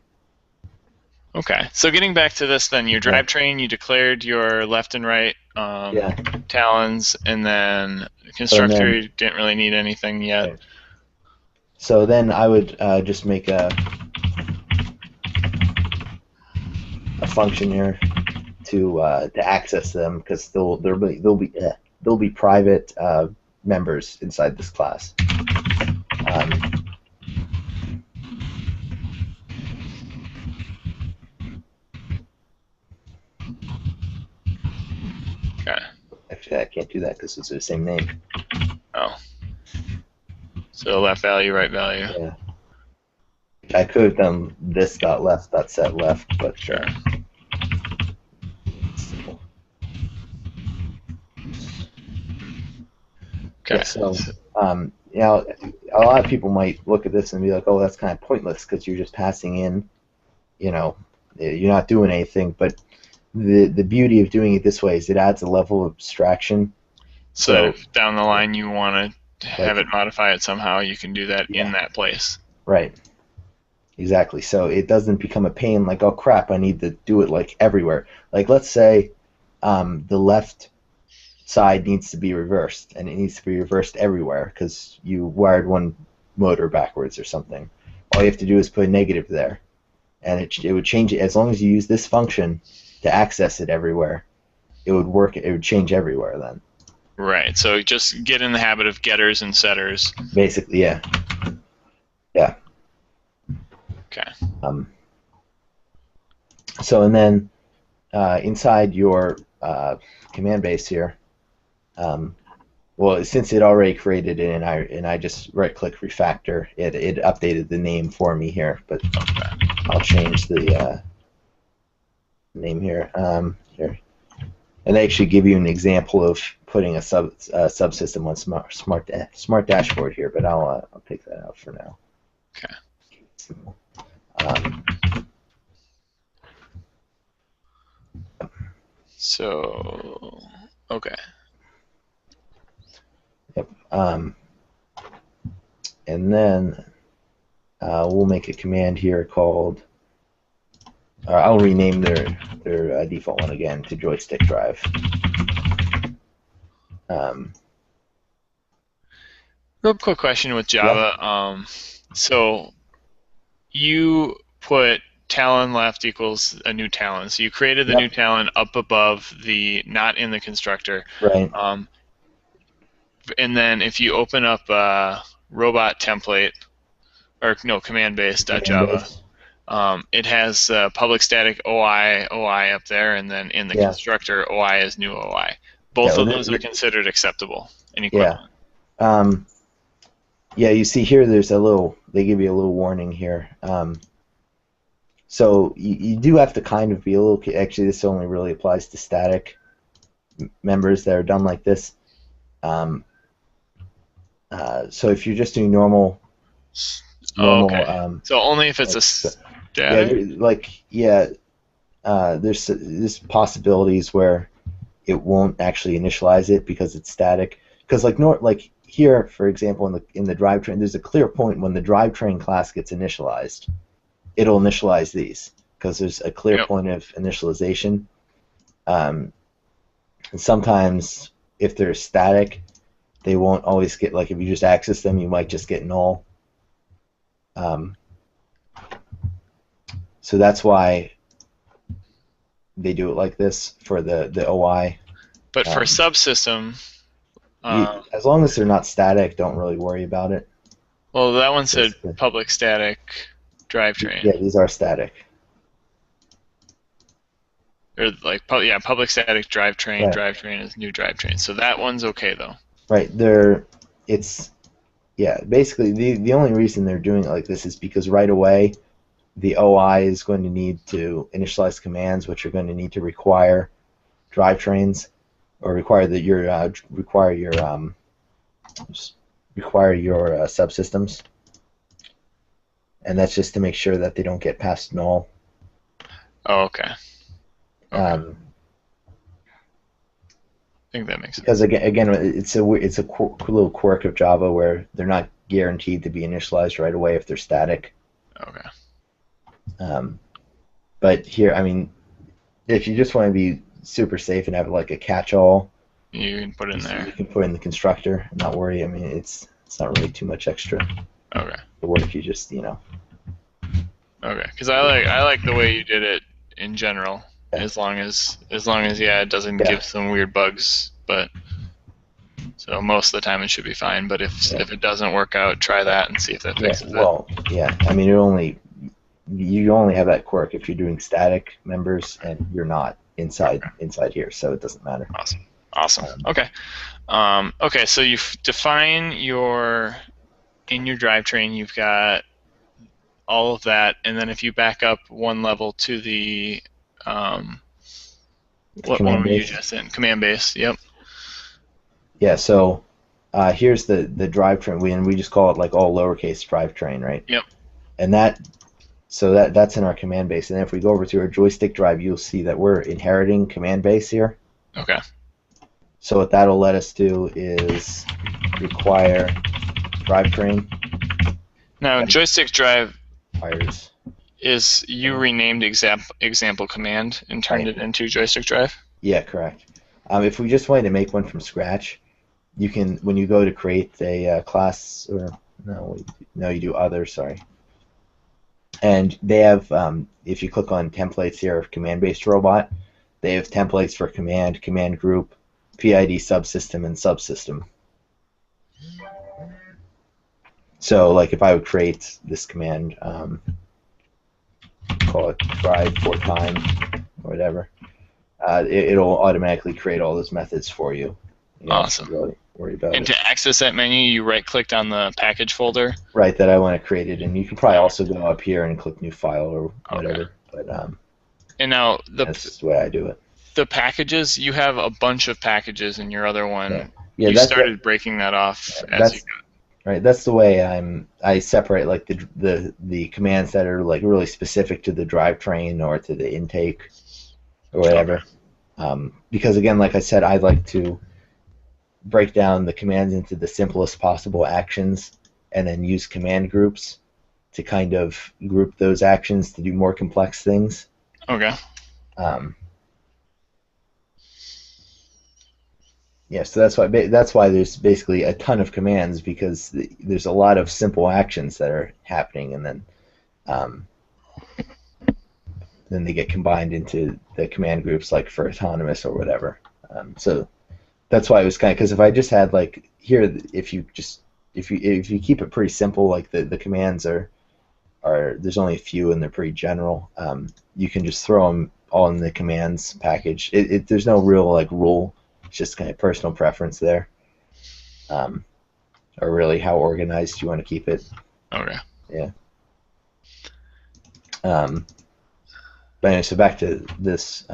Okay. So getting back to this, then your yeah, drivetrain, you declared your left and right yeah. talons, and then So and constructor, then you didn't really need anything yet. right. So then I would just make a function here to access them because they'll be private members inside this class. Um, Okay. Actually, I can't do that because it's the same name. Oh. So left value, right value. Yeah, I could have done this dot left dot set left, but Sure. Okay. yeah. So you know, a lot of people might look at this and be like, "Oh, that's kind of pointless because you're just passing in. You know, you're not doing anything." But the beauty of doing it this way is it adds a level of abstraction. So that So if down the line you want to have like it modify it somehow, you can do that in yeah, that place. right. Exactly. So it doesn't become a pain like, oh crap, I need to do it like everywhere. Like let's say the left side needs to be reversed and it needs to be reversed everywhere because you wired one motor backwards or something. All you have to do is put a negative there and it would change it as long as you use this function to access it everywhere. It would work. It would change everywhere then. Right. So just get in the habit of getters and setters. Basically, yeah. Yeah. Okay. Um, so and then inside your command base here, um, well, since it already created it and I just right click refactor, it updated the name for me here, but I'll change the name here. Here, and they actually give you an example of putting a subsystem on smart dashboard here, but I'll take that out for now. Okay. Um, So okay. yep. And then we'll make a command here called. I'll rename their default one again to joystick drive. Um, Real quick question with yeah, Java. So you put talon left equals a new talon. So you created the new yep, talon up above the not in the constructor. right. Um, and then if you open up robot template or no command Command base.java, base. it has public static OI up there, and then in the Yeah, constructor OI is new OI. yeah, Both well, of those are considered acceptable and yeah. equivalent. Yeah, you see here, they give you a little warning here. So you do have to kind of be a little, actually, this only really applies to static members that are done like this. Um, so if you're just doing normal, Oh, okay. normal, So only if it's a yeah, static. there's possibilities where it won't actually initialize it because it's static. Because like here, for example, in the drivetrain, there's a clear point when the drivetrain class gets initialized, it'll initialize these because there's a clear Yep. point of initialization. And sometimes if they're static, they won't always get like if you just access them, you might just get null. Um, so that's why they do it like this for the OI. But for Um, subsystem, um, as long as they're not static, don't really worry about it. well, that one said Basically. public static drivetrain, Yeah, these are static. or like yeah, public static drivetrain. Right, Drivetrain is new drivetrain. So that one's okay though. right. It's yeah, basically the only reason they're doing it like this is because right away the OI is going to need to initialize commands, which are going to need to require drivetrains or require your subsystems, and that's just to make sure that they don't get past null. Oh, okay. Okay. Um, I think that makes because sense. again, it's a little quirk of Java where they're not guaranteed to be initialized right away if they're static. Okay. Um, but here, I mean, if you just want to be super safe and have like a catch-all, You can put in you there. can put in the constructor and not worry. I mean, it's not really too much extra Okay. work. You just Okay. Because I like the way you did it in general. yeah, As long as yeah, it doesn't yeah, give some weird bugs. But so most of the time it should be fine. But yeah, if it doesn't work out, try that and see if that yeah. fixes it. Well, yeah. I mean, you only have that quirk if you're doing static members and you're not Okay. inside here, so it doesn't matter. Awesome. Awesome. Um, Okay. Okay. So you define your in your drivetrain. You've got all of that, and then if you back up one level to the um, the what one command were you base. just in? Command base. Yep. Yeah. So here's the drivetrain. We just call it like all lowercase drivetrain, right? Yep. And that's in our command base. And then if we go over to our joystick drive, you'll see that we're inheriting command base here. Okay. So what that'll let us do is require drivetrain. Now, That joystick drive requires is you renamed example command and turned right. it into joystick drive. Yeah, correct. If we just wanted to make one from scratch, you can when you go to create a class or no, you do other. Sorry, and they have if you click on templates here of command-based robot, they have templates for command group, PID subsystem, and subsystem. So like if I would create this command, call it drive for time or whatever, it'll automatically create all those methods for you. You don't have to Awesome. really worry about And it. to access that menu, you right-clicked on the package folder. Right, that I want to create it, and you can probably Oh, also go up here and click new file or okay. whatever. But And now that's just the way I do it. the packages, you have a bunch of packages in your other Yeah, one. yeah, You started breaking that off as you that's right. That's the way I separate like the commands that are like really specific to the drivetrain or to the intake or go. Okay. whatever. Because again, like I said, I like to break down the commands into the simplest possible actions and then use command groups to kind of group those actions to do more complex things. Okay. Um, yeah, so that's why there's basically a ton of commands because there's a lot of simple actions that are happening, and um, then they get combined into the command groups like for autonomous or whatever. So that's why it was kind of because if I just had like here, if you keep it pretty simple, like the commands are there's only a few and they're pretty general. You can just throw them all in the commands package. There's no real like rule. It's just kind of personal preference there, um, or really how organized you want to keep it. Okay. Yeah. But anyway, so back to this.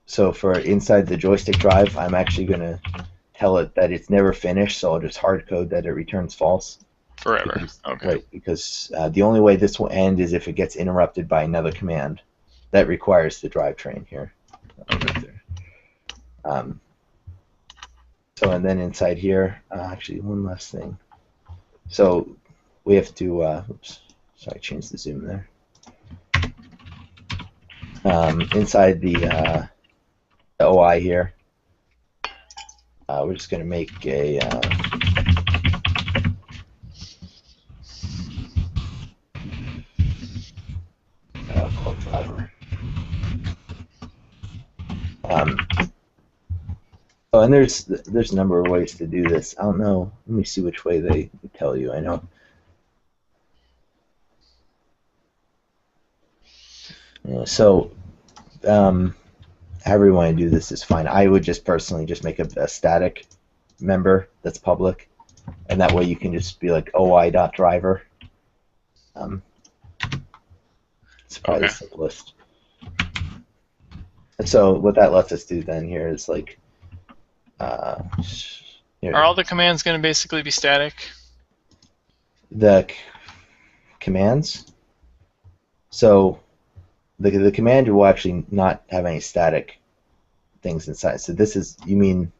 So for inside the joystick drive, I'm actually going to tell it that it's never finished, so I'll just hard code that it returns false. Forever. Because, Okay. right, because the only way this will end is if it gets interrupted by another command that requires the drivetrain here. Okay. Um, so and then inside here, actually one last thing. So we have to, oops, sorry, I changed the zoom there. Inside the OI here, we're just going to make a called driver. Oh, and there's a number of ways to do this. I don't know. Let me see which way they tell you. I know. So, however you want to do this is fine. I would just personally just make a static member that's public, and that way you can just be like oi.driver. Um, it's probably Okay. the simplest. And so what that lets us do then here is like uh, Are here, all the commands going to basically be static? the commands. So the command will actually not have any static things inside. So this is, you mean,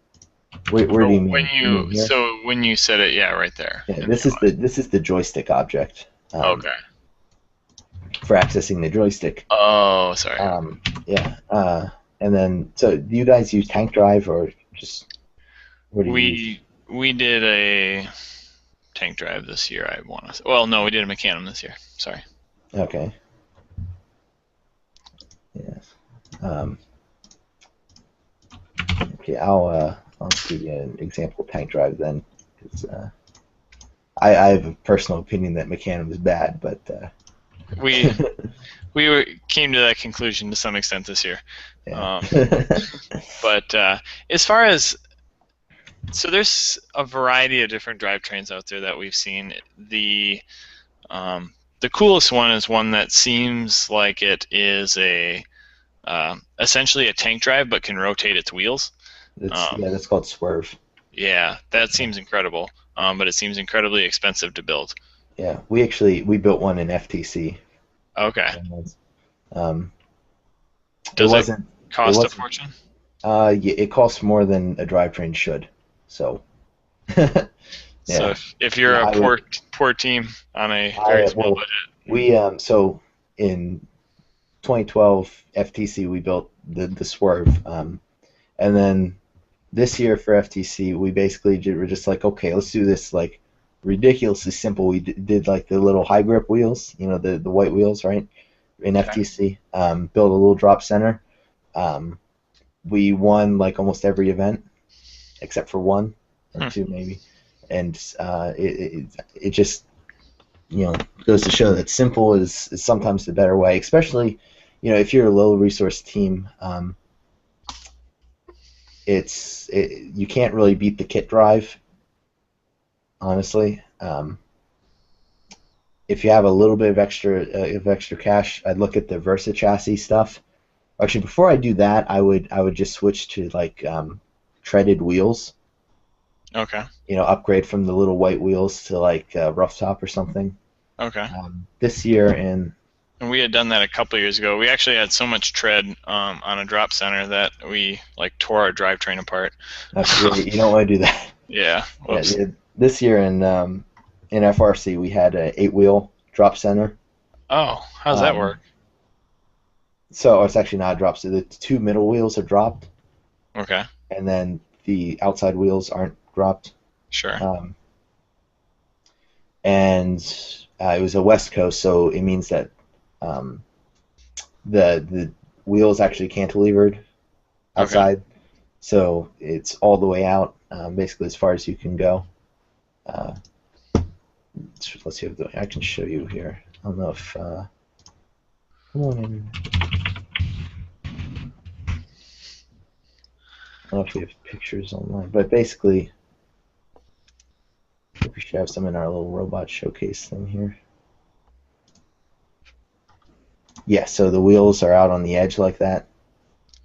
where do you Oh, when mean? You mean you here? so when you said it, yeah, right there. Yeah, In the this is the joystick object Okay. for accessing the joystick. Oh, sorry. Yeah, and then so do you guys use Tank Drive or just what do you use? We did a tank drive this year. I want to say. Well, no, we did a Mechanum this year. Sorry. Okay. Yes. Um, okay, I'll give you an example Tank Drive then, because I have a personal opinion that Mechanum is bad, but We came to that conclusion to some extent this year. yeah. Um, but as far as there's a variety of different drivetrains out there that we've seen. The coolest one is one that seems like it is a essentially a tank drive, but can rotate its wheels. Um, That's called Swerve. yeah, that seems incredible. But it seems incredibly expensive to build. Yeah, we built one in FTC. Okay. Um, it Does it wasn't it cost a wasn't fortune? yeah, it costs more than a drivetrain should. So So yeah, if you're yeah, a poor team on a very small well, budget, we so in 2012 FTC we built the Swerve, and then this year for FTC we basically were just like, okay, let's do this like ridiculously simple. We did like the little high grip wheels, the white wheels, right? In okay. FTC, build a little drop center. Um, we won like almost every event except for one or Hmm. two maybe, and it just goes to show that simple is sometimes the better way, especially if you're a low resource team. You can't really beat the kit drive, honestly. If you have a little bit of extra cash, I'd look at the Versa chassis stuff. Actually, before I do that, I would just switch to like treaded wheels. Okay. Upgrade from the little white wheels to like rough top or something. Okay. This year, and And we had done that a couple years ago. We actually had so much tread on a drop center that we like tore our drivetrain apart. you don't want to do that. Yeah. Yeah, Whoops. this year in FRC we had an 8-wheel drop center. Oh, how's that Um, work? so it's actually not a drop. So the two middle wheels are dropped, Okay. and then the outside wheels aren't dropped. Sure. Um, and it was a West Coast, so it means that um, the wheel is actually cantilevered Okay. outside, so it's all the way out, basically as far as you can go. Uh, let's see if I can show you here. I don't know if come on in. I don't know if we have pictures online, but basically, I think we should have some in our little robot showcase thing here. Yeah, so the wheels are out on the edge like that,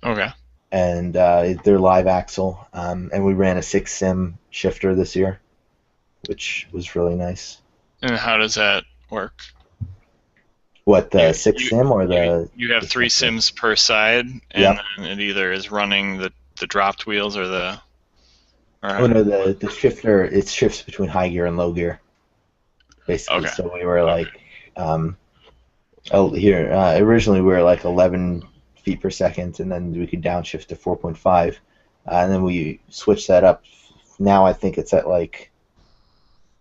Okay. and they're live axle. And we ran a 6-sim shifter this year, which was really nice. And how does that work? What, You the 6-sim or you have the three shifter? sims per side, and Yep. then it either is running the dropped wheels or the Oh or no, the shifter, it shifts between high gear and low gear, basically. okay. So we were Okay. like, here originally we were like 11 feet per second, and then we could downshift to 4.5, and then we switched that up. Now I think it's at like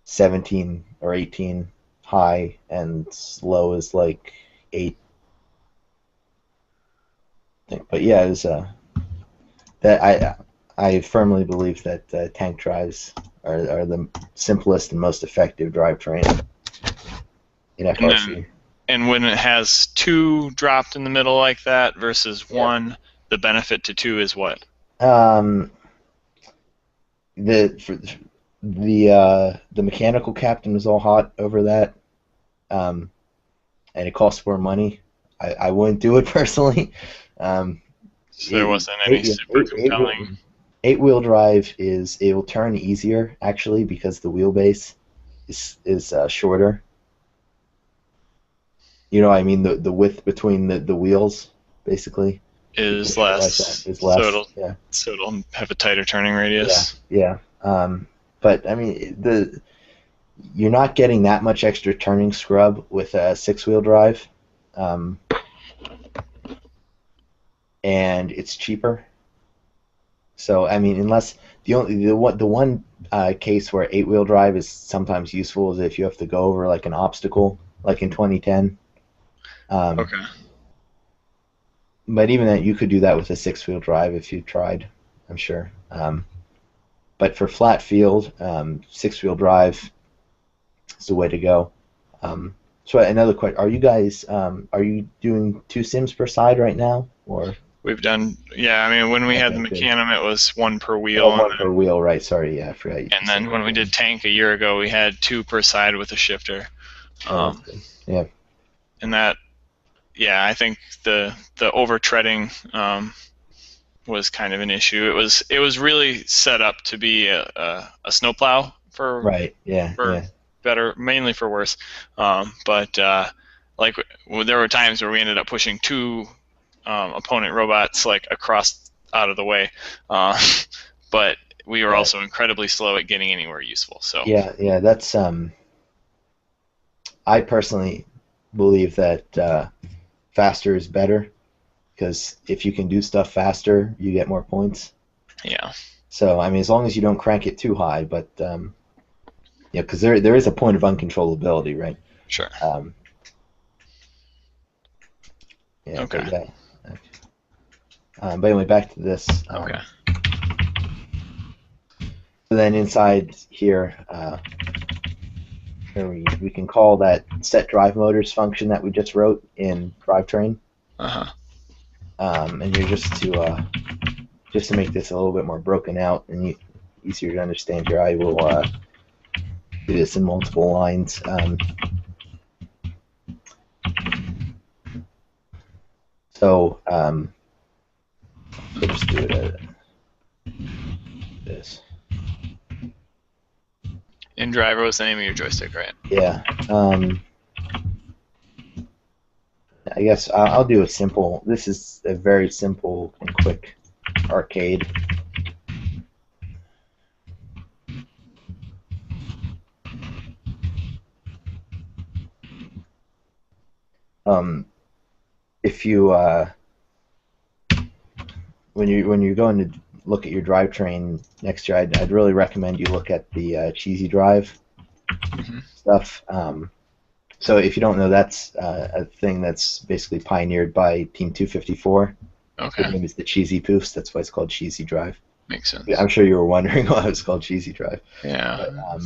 17 or 18 high, and low is like 8. I think. But yeah, it was that I firmly believe that tank drives are the simplest and most effective drivetrain in And then FRC. and when it has two dropped in the middle like that versus Yeah. one, the benefit to two is what? Um, the for, The mechanical captain was all hot over that, um, and it costs more money. I wouldn't do it personally. Um, So there wasn't any eight, super compelling. eight wheel drive is it will turn easier actually because the wheelbase is shorter. You know, I mean the width between the wheels basically. If you Is think of it like that, less, is so less. it'll Yeah, so it'll have a tighter turning yeah, radius. yeah. But I mean the you're not getting that much extra turning scrub with a six wheel drive, um, and it's cheaper. So I mean, unless the one case where eight wheel drive is sometimes useful is if you have to go over like an obstacle, like in 2010. Um, Okay. but even that, you could do that with a six wheel drive if you tried. I'm sure. But for flat field, six wheel drive is the way to go. So another question: are you doing two sims per side right now, or We've done, yeah. I mean, when we had the okay, good. Mecanum, it was one per Oh, wheel, one per wheel, right? Sorry, yeah, I forgot you and said then when that. we did Tank a year ago, we had two per side with a shifter. Oh, that's Um, good. Yeah, and that, yeah, I think the over treading was kind of an issue. It was really set up to be a snowplow right. Yeah, for yeah, better, mainly for worse. But like there were times where we ended up pushing two opponent robots like across out of the way, uh, but we were yeah, also incredibly slow at getting anywhere useful. So yeah, yeah. That's I personally believe that faster is better because if you can do stuff faster, you get more points. yeah, So I mean, as long as you don't crank it too high, but yeah, because there is a point of uncontrollability, right? sure, Um, yeah, but okay, yeah. But anyway, back to this. okay, So then inside here, we can call that set drive motors function that we just wrote in drivetrain. uh-huh. And you're just to make this a little bit more broken out and easier to understand here, I will do this in multiple lines. So we'll just do it at this. In driver was the name of your joystick, right? Yeah. I guess I'll do a simple. This is a very simple and quick arcade. Um, if you when you're going to look at your drivetrain next year, I'd really recommend you look at the cheesy drive Mm-hmm. stuff. So if you don't know, that's a thing that's basically pioneered by Team 254. The Okay, name is the Cheesy Poofs. That's why it's called Cheesy Drive. makes I'm sense. sure you were wondering why it was called Cheesy Drive. Yeah, But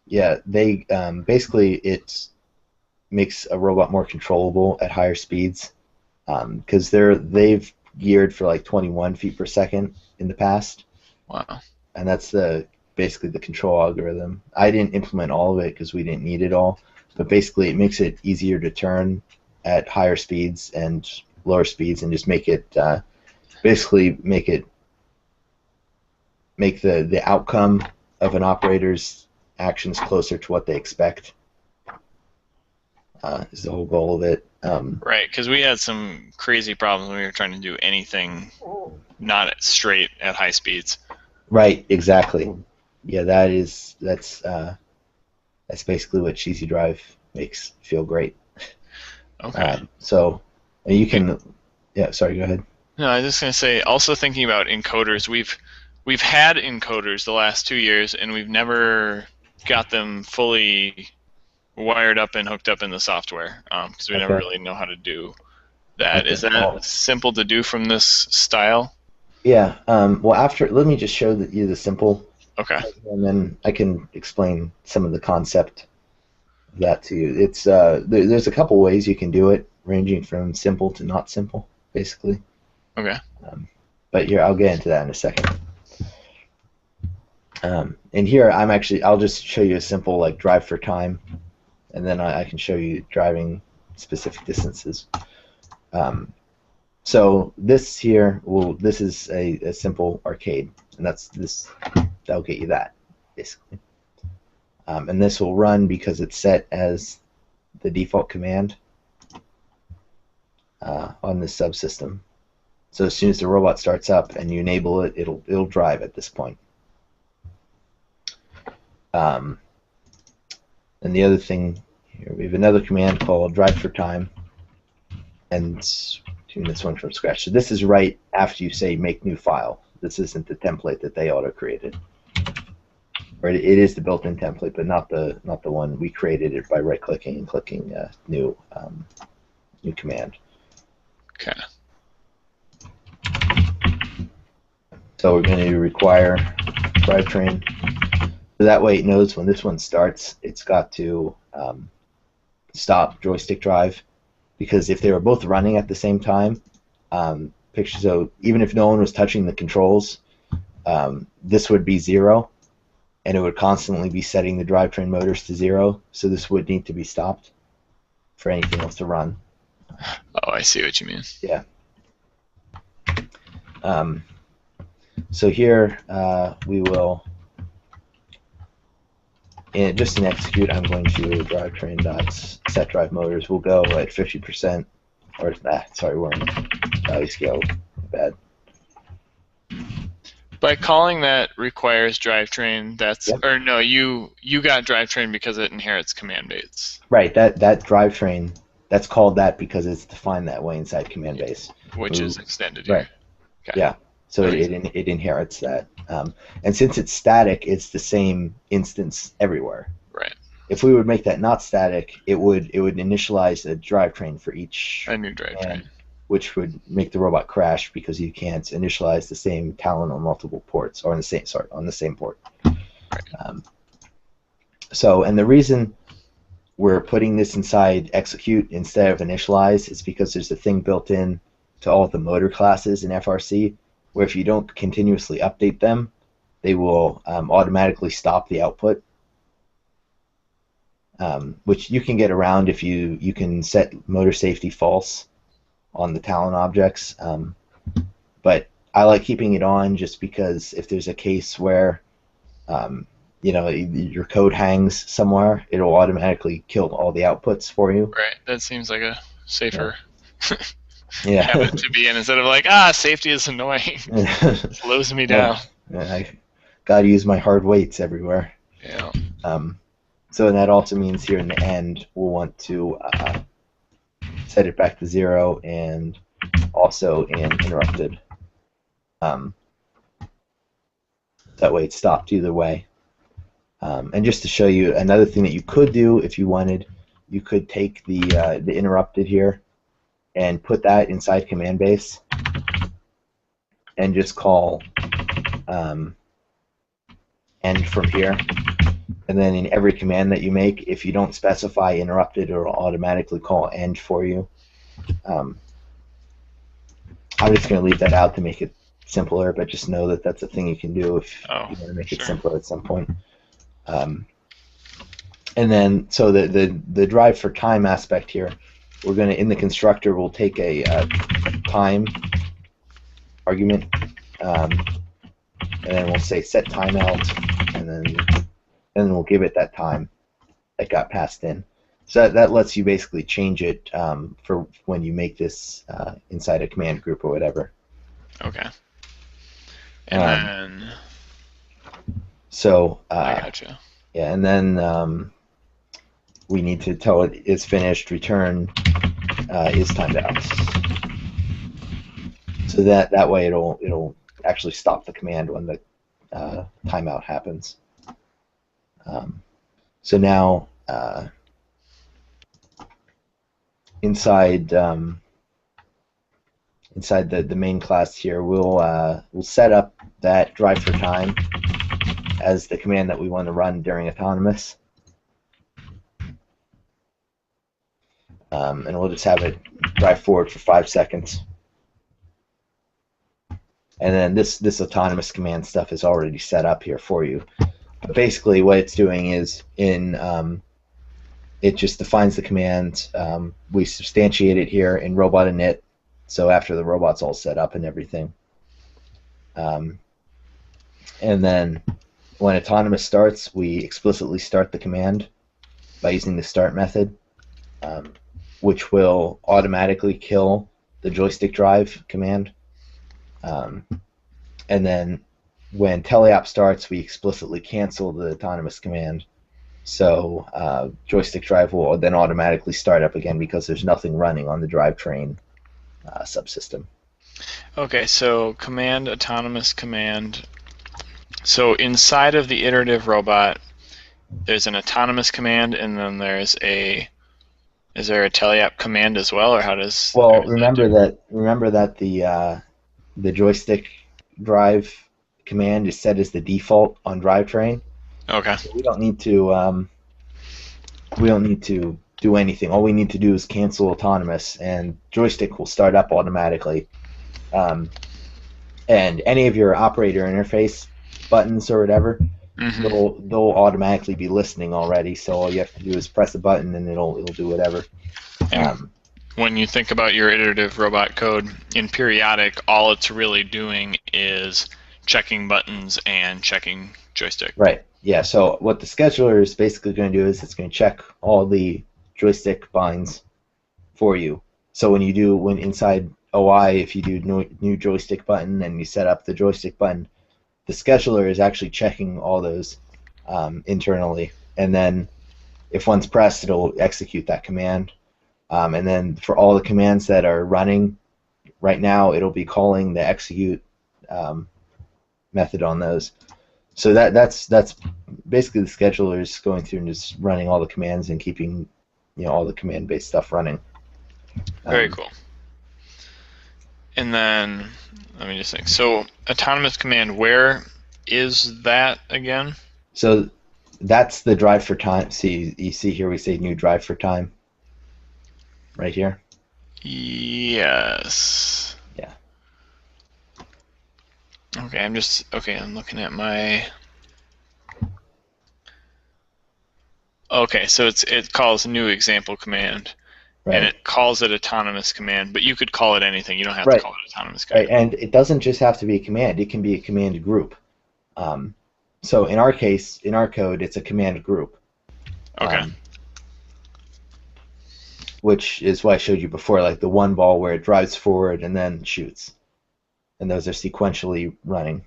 yeah, they basically it makes a robot more controllable at higher speeds because they've geared for like 21 feet per second in the past, wow. and that's the basically the control algorithm. I didn't implement all of it because we didn't need it all, but basically it makes it easier to turn at higher speeds and lower speeds, and just make it basically make the outcome of an operator's actions closer to what they expect. Is the whole goal of it. Right, because we had some crazy problems when we were trying to do anything not straight at high speeds. Right, exactly. Yeah, that's basically what Cheesy Drive makes feel great. Okay. So you can, yeah. Sorry, go ahead. No, I was just gonna say, also thinking about encoders, we've had encoders the last 2 years, and we've never got them fully wired up and hooked up in the software because we never Okay. really know how to do that. Okay. Is that Well, simple to do from this style? yeah. Well, after let me just show you the simple, Okay. and then I can explain some of the concept of that to you. It's there's a couple ways you can do it, ranging from simple to not simple, basically. Okay. But here, I'll get into that in a second. And here I'll just show you a simple like drive for time, and then I can show you driving specific distances. Um, so this here this is a simple arcade, and that'll get you that basically. And this will run because it's set as the default command on this subsystem. So as soon as the robot starts up and you enable it, it'll drive at this point. And the other thing here, we have another command called drive for time, and doing this one from scratch. So this is right after you say make new file. This isn't the template that they auto created. Or it is the built-in template, but not the one we created it by right-clicking and clicking new command. Okay. So we're going to require drivetrain. So that way it knows when this one starts, it's got to stop joystick drive, because if they were both running at the same time, so even if no one was touching the controls, this would be 0, and it would constantly be setting the drivetrain motors to 0. So this would need to be stopped for anything else to run. Oh, I see what you mean. Yeah. So here we will, just in execute, I'm going to drivetrain.set drive motors. We'll go at 50%, or sorry, we're in value scale. Bad. By calling that requires drivetrain, that's Yep. or no, you got drivetrain because it inherits command base. Right. That drivetrain, that's called that because it's defined that way inside command base, which is extended here. Right. Okay. Yeah. So it inherits that, and since it's static, it's the same instance everywhere. Right. If we would make that not static, it would initialize a drivetrain for each a new drivetrain, which would make the robot crash because you can't initialize the same talent on multiple ports, or on the same port. Right. So, and the reason we're putting this inside execute instead of initialize is because there's a thing built in to all the motor classes in FRC, where if you don't continuously update them, they will automatically stop the output, which you can get around if you can set motor safety false on the Talon objects. But I like keeping it on just because if there's a case where your code hangs somewhere, it'll automatically kill all the outputs for you. Right. That seems like a safer habit to be in, instead of safety is annoying. It slows me down. I gotta use my hard weights everywhere. Yeah. So that also means here in the end, we'll want to set it back to 0 and also in interrupted. That way it's stopped either way. And just to show you another thing that you could do if you wanted, you could take the interrupted here and put that inside command base and just call end from here. And then in every command that you make, if you don't specify interrupted, it'll automatically call end for you. I'm just going to leave that out to make it simpler, but just know that that's a thing you can do if you want to make it simpler at some point. And then, so the drive for time aspect here, we're going to, in the constructor, we'll take a time argument, and then we'll say set timeout, and then we'll give it that time that got passed in. So that lets you basically change it for when you make this inside a command group or whatever. Okay. And then. So. I gotcha. Yeah, and then we need to tell it it's finished. Return is timed out. So that way it'll actually stop the command when the timeout happens. So now inside the main class here, we'll set up that drive for time as the command that we want to run during autonomous. And we'll just have it drive forward for 5 seconds. and then this autonomous command stuff is already set up here for you. But basically, what it's doing is it just defines the command. We substantiate it here in robot init. So after the robot's all set up and everything, um, and then when autonomous starts, we explicitly start the command by using the start method, um, which will automatically kill the joystick drive command. Um, and then when teleop starts, we explicitly cancel the autonomous command. So joystick drive will then automatically start up again because there's nothing running on the drivetrain subsystem. Okay, so command, autonomous command. So inside of the iterative robot, there's an autonomous command, and then is there a teleop command as well, or how does, or Well, does that do? remember that the joystick drive command is set as the default on drivetrain. Okay. So we don't need to do anything. All we need to do is cancel autonomous, and joystick will start up automatically. Um, and any of your operator interface buttons or whatever, Mm-hmm. they'll automatically be listening already. So all you have to do is press a button, and it'll do whatever. And when you think about your iterative robot code in periodic, all it's really doing is checking buttons and checking joystick. Right. Yeah. So what the scheduler is basically going to do is it's going to check all the joystick binds for you. So when inside OI, if you do new joystick button and you set up the joystick button, the scheduler is actually checking all those internally, and then if one's pressed, it'll execute that command. And then for all the commands that are running right now, it'll be calling the execute method on those. So that's basically the scheduler is going through and just running all the commands and keeping all the command-based stuff running. Very cool. And then let me just think. So autonomous command, where is that again? So that's the drive for time. See, you see here we say new drive for time right here. Yes. Yeah. Okay, I'm looking at my. Okay, so it calls new example command, and Right. it calls it autonomous command, but you could call it anything. You don't have to Right. call it autonomous Right. command. And it doesn't just have to be a command. It can be a command group. So in our case, in our code, it's a command group. Okay. Which is what I showed you before, like the one ball where it drives forward and then shoots. And those are sequentially running.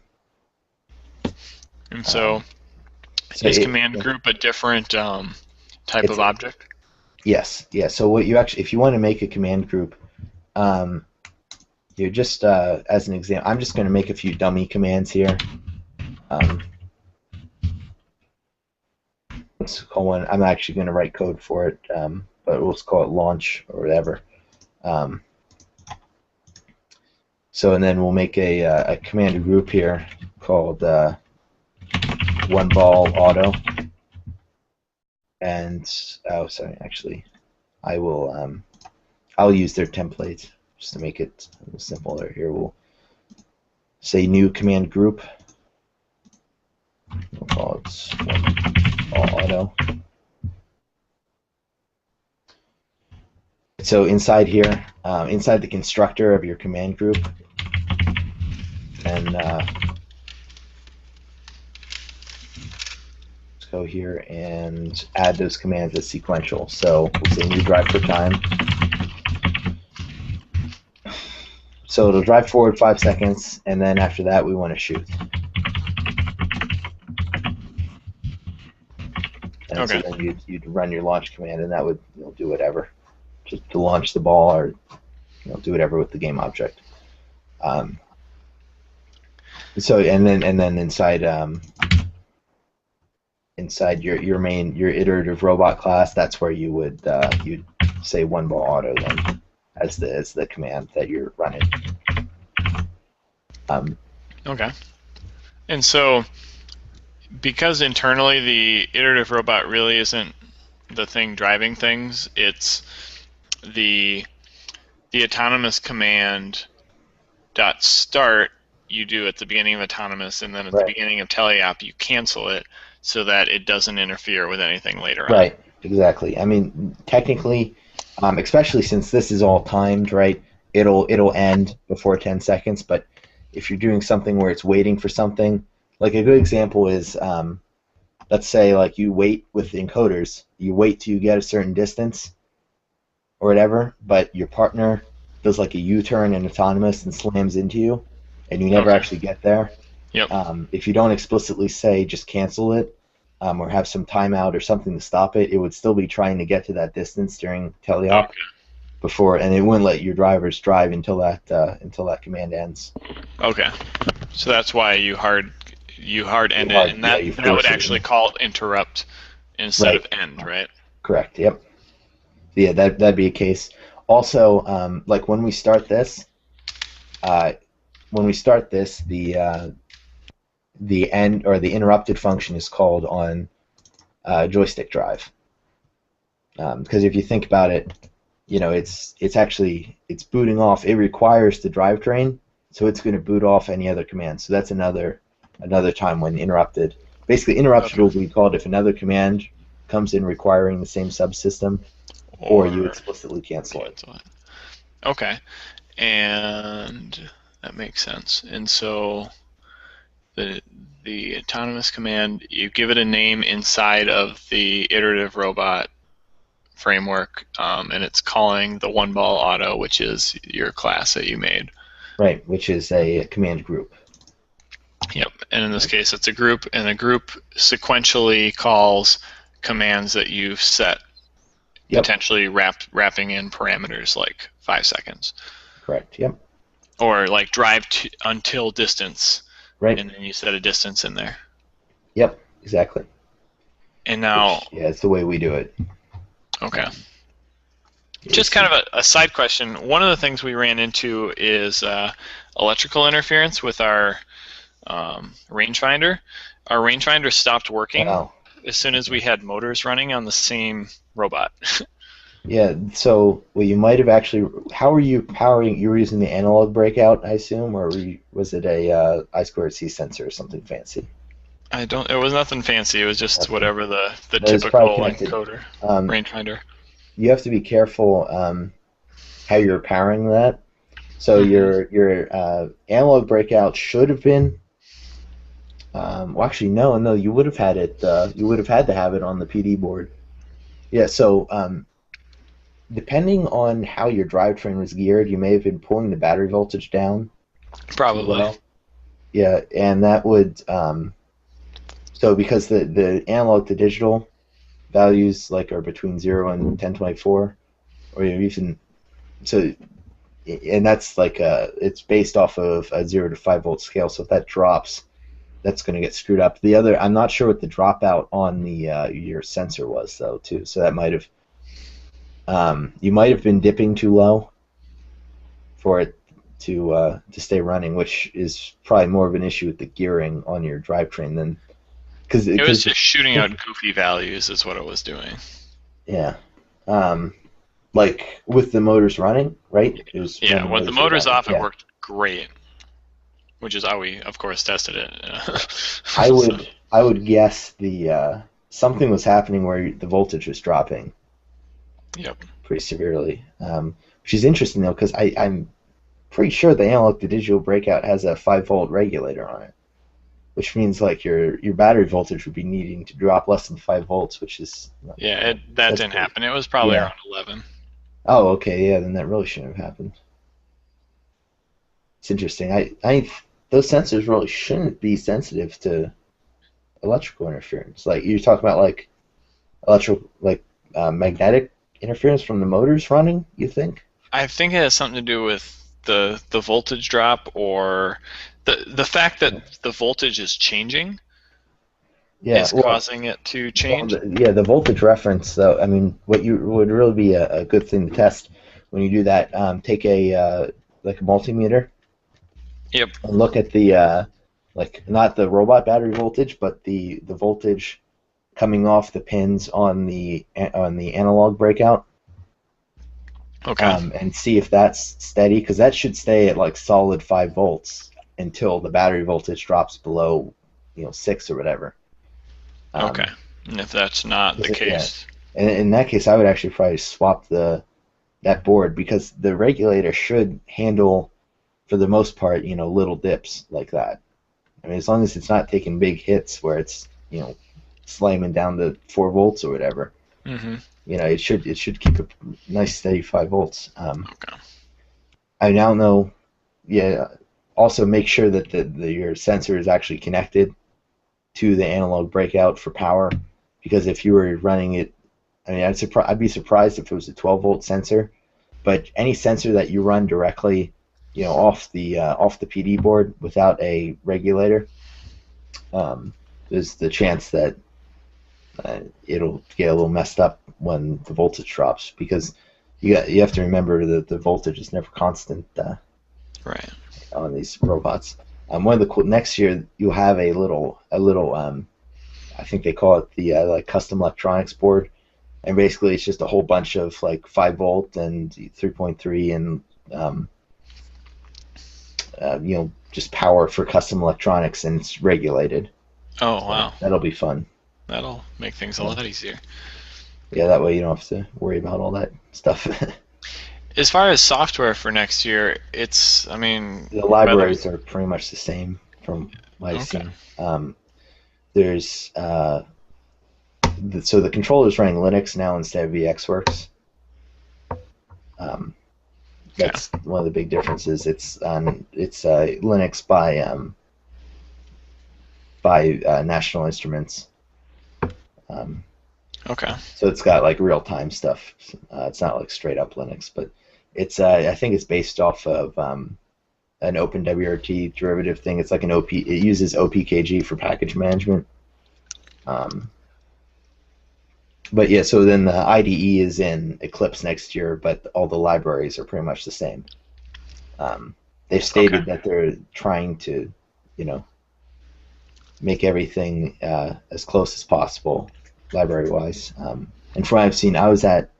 And so is command group a different type of object? Yes, yeah. So what you actually, if you want to make a command group, you just as an example, I'm just going to make a few dummy commands here. Let's call one. I'm actually going to write code for it, but we'll just call it launch or whatever. So and then we'll make a command group here called one ball auto. And sorry, actually, I will I'll use their template just to make it a little simpler. Here we'll say new command group. We'll call it one ball auto. So inside here, inside the constructor of your command group, and let's go here and add those commands as sequential. So we'll say new drive for time. So it'll drive forward 5 seconds, and then after that we want to shoot. And Okay. so then you'd run your launch command, and that would do whatever, just to launch the ball or do whatever with the game object. So and then inside inside your iterative robot class, that's where you would you'd say one ball auto then as the command that you're running. Okay. And so because internally the iterative robot really isn't the thing driving things, it's the autonomous command dot start you do at the beginning of autonomous, and then at the Right. beginning of teleop you cancel it so that it doesn't interfere with anything later on. Right. Exactly. I mean, technically, especially since this is all timed, right? It'll end before 10 seconds. But if you're doing something where it's waiting for something, like a good example is, let's say like you wait with the encoders, you wait till you get a certain distance or whatever, but your partner does like a U-turn in autonomous and slams into you, and you never Okay. actually get there. Yep. If you don't explicitly say just cancel it, or have some timeout or something to stop it, it would still be trying to get to that distance during teleop Okay. before, and it wouldn't let your drivers drive until that command ends. Okay. So that's why you hard end it, Hard, and yeah, that you that would force it. actually call it interrupt instead Right. of end, right? Correct. Yep. Yeah, that'd be a case. Also, like uh, when we start this, the end or the interrupted function is called on joystick drive. Because if you think about it, it's actually it's booting off. It requires the drivetrain, so it's going to boot off any other command. So that's another time when interrupted. Basically, interrupted Okay. will be called if another command comes in requiring the same subsystem, or you Or explicitly cancel it. cancel it. Okay. And that makes sense. And so the the autonomous command, you give it a name inside of the iterative robot framework, and it's calling the one ball auto, which is your class that you made. Right, which is a command group. Yep. And in this case, it's a group, and a group sequentially calls commands that you've set, Yep, potentially wrapping in parameters like 5 seconds, correct. Yep, or like drive until distance, right. and then you set a distance in there. Yep, exactly. And now, Which, yeah, it's the way we do it. okay, just Is kind of a side question. One of the things we ran into is electrical interference with our rangefinder. Our rangefinder stopped working oh, as soon as we had motors running on the same robot. yeah. So, well, you might have actually. How were you powering? You were using the analog breakout, I assume, or was it a I squared C sensor or something fancy? I don't. It was nothing fancy. It was just Nothing. whatever the That is probably typical connected. encoder Um, rangefinder. you have to be careful how you're powering that. So Mm-hmm. your analog breakout should have been. Well, actually, no. You would have had it. You would have had to have it on the PD board. Yeah. So depending on how your drivetrain was geared, you may have been pulling the battery voltage down too Probably. low. Yeah, and that would so because the analog to digital values like are between 0 and 1024, or even so, and that's like it's based off of a 0 to 5 volt scale. So if that drops, that's going to get screwed up. The other, I'm not sure what the dropout on the your sensor was though too. So that might have you might have been dipping too low for it to stay running, which is probably more of an issue with the gearing on your drivetrain than It was because just shooting out goofy values, is what it was doing. yeah, um, like with the motors running, right? It was when Yeah, the when the motors were motor's running. off, it Yeah, worked great, which is how we, of course, tested it. So, I would guess the something was happening where the voltage was dropping yep. pretty severely, which is interesting though because I'm pretty sure the analog to digital breakout has a 5 volt regulator on it, which means like your battery voltage would be needing to drop less than 5 volts, which is Yeah, that that's didn't pretty. happen. It was probably Yeah. around 11. Oh, okay. Yeah, then that really shouldn't have happened. It's interesting. I those sensors really shouldn't be sensitive to electrical interference. Like you're talking about like electrical like magnetic interference from the motors running. You think? I think it has something to do with the voltage drop, or the fact that Yeah. the voltage is changing Yeah. is causing it to change. Yeah, the voltage reference, though, I mean, what you would really be a good thing to test when you do that, take a like a multimeter Yep. and look at the like not the robot battery voltage, but the voltage coming off the pins on the analog breakout, Okay. and see if that's steady, because that should stay at like solid 5 volts, until the battery voltage drops below 6 or whatever. Okay. Um, And if that's not the yeah, case, and in that case, I would actually probably swap the that board because the regulator should handle for the most part, little dips like that. I mean, as long as it's not taking big hits where it's slamming down to 4 volts or whatever, hmm it should keep a nice steady 5 volts. Okay. I now know. Yeah. Also, make sure that your sensor is actually connected to the analog breakout for power, because if you were running it, I mean, I'd be surprised if it was a 12-volt sensor, but any sensor that you run directly, off the PD board without a regulator, um, there's the chance that it'll get a little messed up when the voltage drops, because you have to remember that the voltage is never constant Right. on these robots. One of the next year you'll have a little I think they call it the like custom electronics board, and basically it's just a whole bunch of like 5 volt and 3.3 and um, just power for custom electronics, and it's regulated. Oh, So wow. that'll be fun. That'll make things a Yeah, lot easier. yeah. That way you don't have to worry about all that stuff. As far as software for next year, I mean, The whether libraries it's, are pretty much the same from what I've okay, seen. There's so the controller's running Linux now instead of VxWorks. Um, okay, that's one of the big differences. It's Linux by National Instruments. Um, okay, so it's got like real time stuff. It's not like straight up Linux, but it's I think it's based off of an OpenWRT derivative thing. It's like an OP. It uses OPKG for package management. Um, but yeah, so then the IDE is in Eclipse next year, but all the libraries are pretty much the same. They've okay, stated that they're trying to, you know, make everything as close as possible, library-wise. And from what I've seen, I was at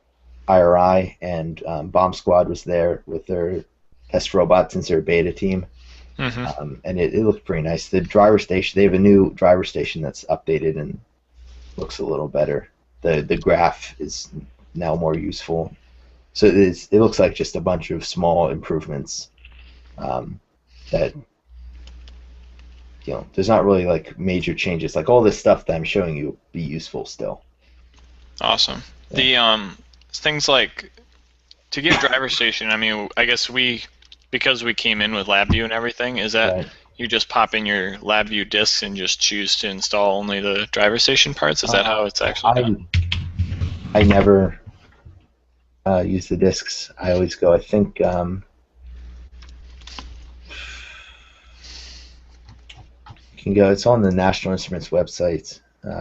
IRI, and Bomb Squad was there with their test robots since their beta team, hmm and it looked pretty nice. The driver station, they have a new driver station that's updated and looks a little better. The graph is now more useful. So it looks like just a bunch of small improvements um, that there's not really like major changes. Like all this stuff that I'm showing you will be useful still. awesome. Yeah. The things like to get driver station. I mean, I guess because we came in with LabVIEW and everything, is that Right. you just pop in your LabVIEW disks and just choose to install only the driver station parts? Is that how it's actually done? I never use the discs. I always go. I think you can go. It's on the National Instruments website.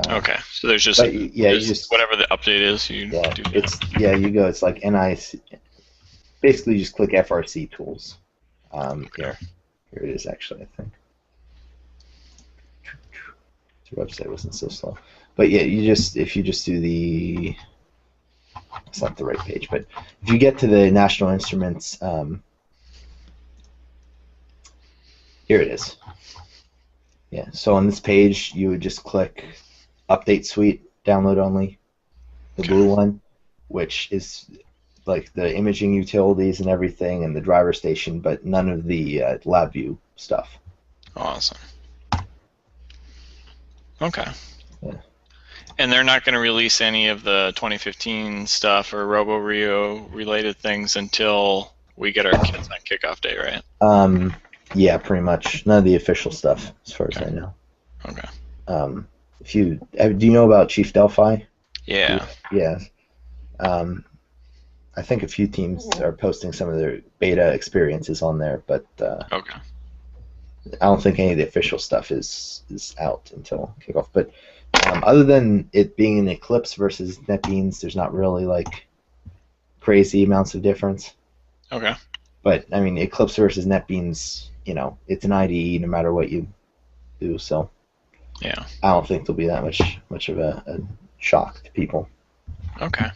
Okay, so there's But yeah, you just whatever the update is, you yeah, do that. it's yeah. You go. It's like NIC. Basically, you just click FRC tools. Okay. Here it is. Actually, I think the website wasn't so slow. But yeah, if you just do the it's not the right page, but if you get to the National Instruments, here it is. Yeah. So on this page, you would just click Update Suite, download only, the Okay. blue one, which is like the imaging utilities and everything, and the driver station, but none of the LabVIEW stuff. Awesome. Okay. Yeah. And they're not going to release any of the 2015 stuff or RoboRio related things until we get our kids on kickoff day, right? Um, yeah, pretty much none of the official stuff, as far as Okay. I know. Okay. If you do you know about Chief Delphi? Yeah. Yeah. Um, I think a few teams are posting some of their beta experiences on there, but Okay. I don't think any of the official stuff is out until kickoff. But other than it being an Eclipse versus NetBeans, there's not really like crazy amounts of difference. Okay. But I mean, Eclipse versus NetBeans, it's an IDE no matter what you do. So Yeah. I don't think there'll be that much of a shock to people. Okay.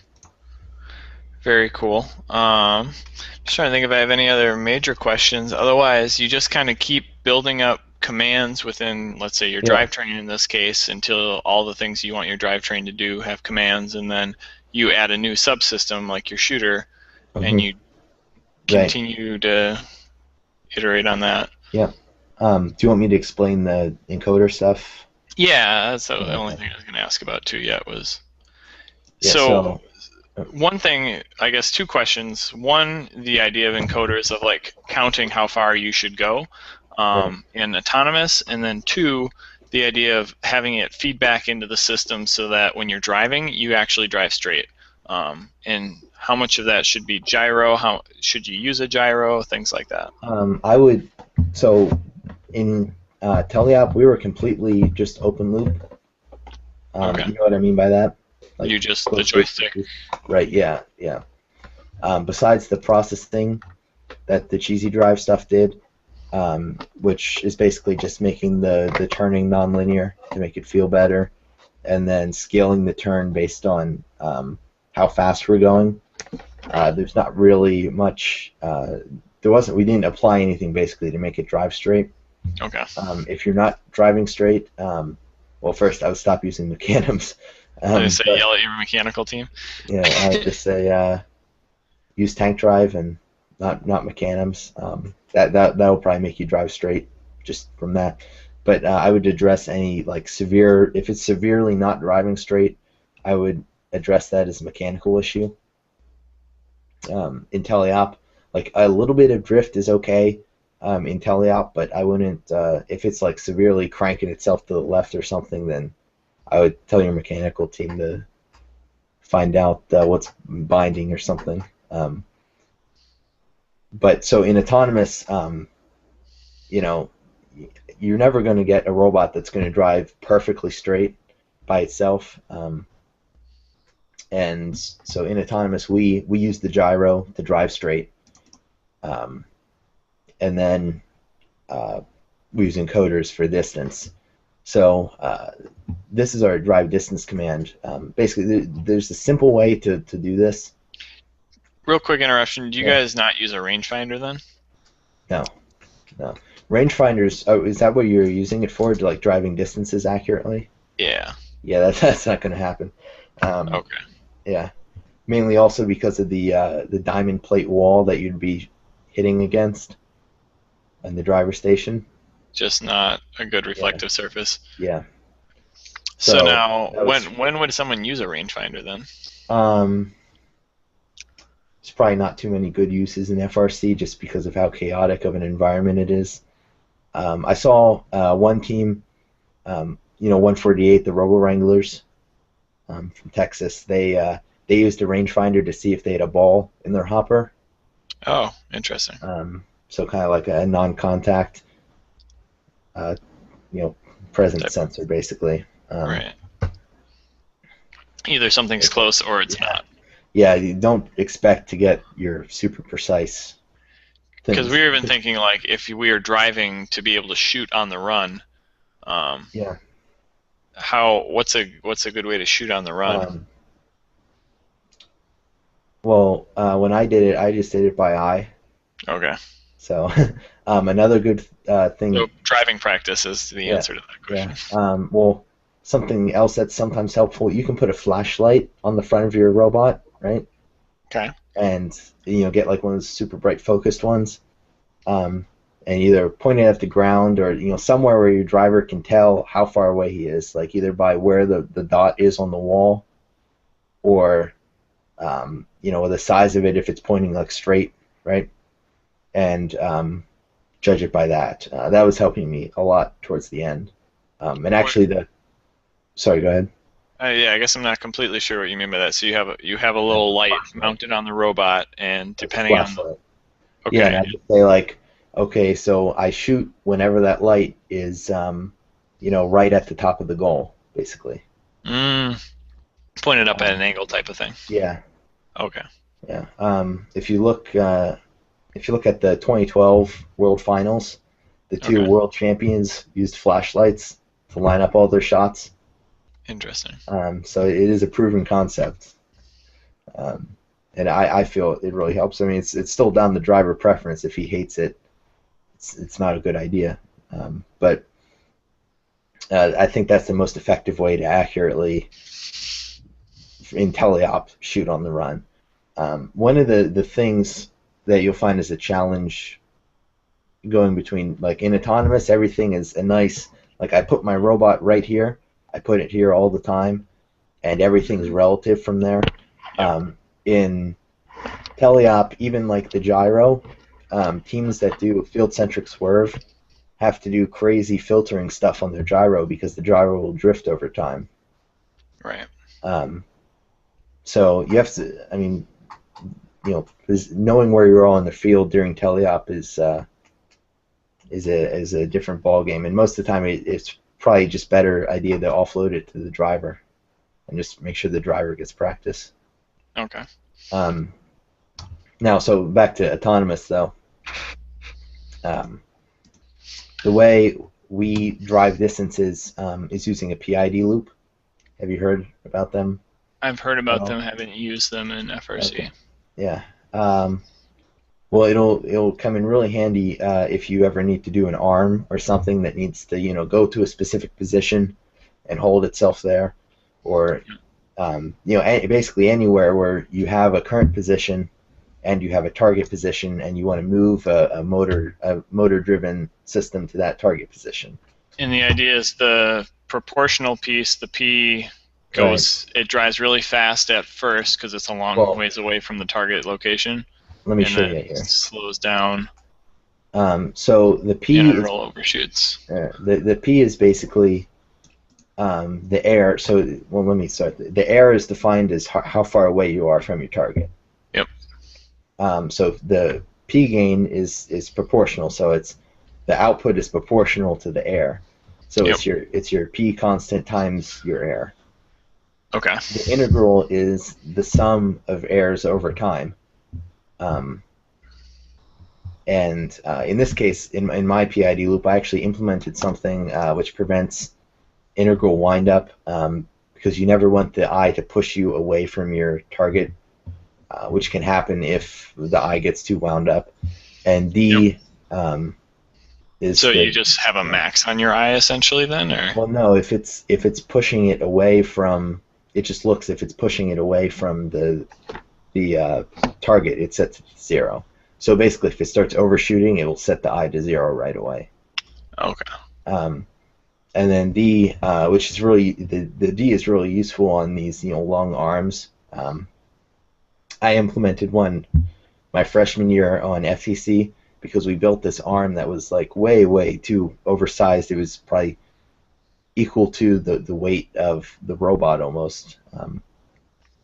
Very cool. Just trying to think if I have any other major questions. Otherwise, you just kind of keep building up commands within, let's say, your Yeah. drivetrain in this case, until all the things you want your drivetrain to do have commands, and then you add a new subsystem like your shooter, and Hmm. you Right. continue to iterate on that. Yeah. Do you want me to explain the encoder stuff? Yeah, that's the Yeah. only Okay. thing I was going to ask about too yet was. Yeah. So So. one thing, I guess two questions. One, the idea of encoders of like counting how far you should go Right. in autonomous, and then two, the idea of having it feedback into the system so that when you're driving, you actually drive straight. And how much of that should be gyro? How should you use a gyro? Things like that. I would. So in teleop, we were completely just open loop. Okay. You know what I mean by that? Like You just the closed loop. joystick. Right. Yeah. Yeah. Besides the processing that the cheesy drive stuff did, which is basically just making the turning nonlinear to make it feel better, and then scaling the turn based on how fast we're going. There's not really much. There wasn't. We didn't apply anything basically to make it drive straight. Okay. If you're not driving straight, well, first I would stop using mecanums. I say But yell at your mechanical team. I would just say use tank drive and not mecanums. That'll probably make you drive straight just from that. But I would address any like severe. If it's severely not driving straight, I would address that as a mechanical issue. In teleop, like a little bit of drift is okay in teleop, but I wouldn't. If it's like severely cranking itself to the left or something, then I would tell your mechanical team to find out what's binding or something. But so in autonomous, you know, you're never going to get a robot that's going to drive perfectly straight by itself. And so in autonomous, we use the gyro to drive straight, um, and then we use encoders for distance. So this is our drive distance command. Basically, there's a simple way to do this. Real quick interruption. Do you Yeah. guys not use a rangefinder then? No, no. Rangefinders. Oh, is that what you're using it for? To like driving distances accurately? Yeah. Yeah, that's not going to happen. Um, Okay. yeah, mainly also because of the diamond plate wall that you'd be hitting against in the driver station. Just not a good Yeah, reflective surface. yeah. So So now, that was when would someone use a rangefinder then? um, there's probably not too many good uses in FRC just because of how chaotic of an environment it is. I saw one team, 148, the Robo Wranglers from Texas. They used a rangefinder to see if they had a ball in their hopper. Oh, interesting. So kind of like a non-contact, uh, you know, presence Type. sensor basically. Right. Either something's close or it's Yeah, not. yeah. You don't expect to get your super precise Because things. we were even thinking like if we are driving to be able to shoot on the run, um, Yeah. what's a good way to shoot on the run? Um, well, when I did it, I just did it by eye. Okay. So another good So thing. driving practice is the Yeah, answer to that yeah. question. Well, something else that's sometimes helpful. You can put a flashlight on the front of your robot, right? Okay. And get like one of those super bright focused ones, um, and either point it at the ground or somewhere where your driver can tell how far away he is, like either by where the dot is on the wall, or the size of it if it's pointing like straight, right? And judge it by that. That was helping me a lot towards the end. And What, actually, sorry, go ahead. yeah, I guess I'm not completely sure what you mean by that. So you have a Yeah, little light flashlight. mounted on the robot, and It's a depending on flashlight. Yeah, and okay, I just say like, okay, so I shoot whenever that light is, right at the top of the goal, basically. mm, pointed up at an Um, angle type of thing. yeah, Okay. yeah. If you look at the 2012 World Finals, the two Okay. world champions used flashlights to line up all their shots. Interesting. So it is a proven concept, um, and I feel it really helps. I mean, it's still down to driver preference. If he hates it, it's not a good idea. But I think that's the most effective way to accurately in teleop shoot on the run. One of the things that you'll find is a challenge going between, like in autonomous, everything is a nice, like I put my robot right here, I put it here all the time, and everything's relative from there. In teleop, even like the gyro, teams that do field-centric swerve have to do crazy filtering stuff on their gyro because the gyro will drift over time. Right. So you have to, I mean, knowing where you're all in the field during teleop is a different ball game, and most of the time it's probably just better idea to offload it to the driver and just make sure the driver gets practice. Okay. Now, so back to autonomous though. The way we drive distances is using a PID loop. Have you heard about them? I've heard about them, haven't used them in FRC. Okay. Yeah. Well, it'll come in really handy if you ever need to do an arm or something that needs to go to a specific position and hold itself there, or basically anywhere where you have a current position and you have a target position and you want to move a motor driven system to that target position. And the idea is the proportional piece, the P goes, right. It drives really fast at first because it's a long ways away from the target location. Let me show you here. It slows down. So the P and is roll overshoots. The P is basically the air. So let me start. The air is defined as how far away you are from your target. Yep. So the P gain is proportional. So it's the output is proportional to the air. So yep. it's your P constant times your air. Okay. The integral is the sum of airs over time. And in this case, in my PID loop, I actually implemented something which prevents integral windup because you never want the eye to push you away from your target, which can happen if the eye gets too wound up. And D is so you just have a max on your eye essentially then, or? Well, no. If it's pushing it away from, it just looks if it's pushing it away from the target, it sets it to 0. So basically, if it starts overshooting, it will set the eye to 0 right away. Okay. And then D, which is really the D is really useful on these long arms. I implemented one my freshman year on FTC because we built this arm that was like way too oversized. It was probably equal to the weight of the robot almost.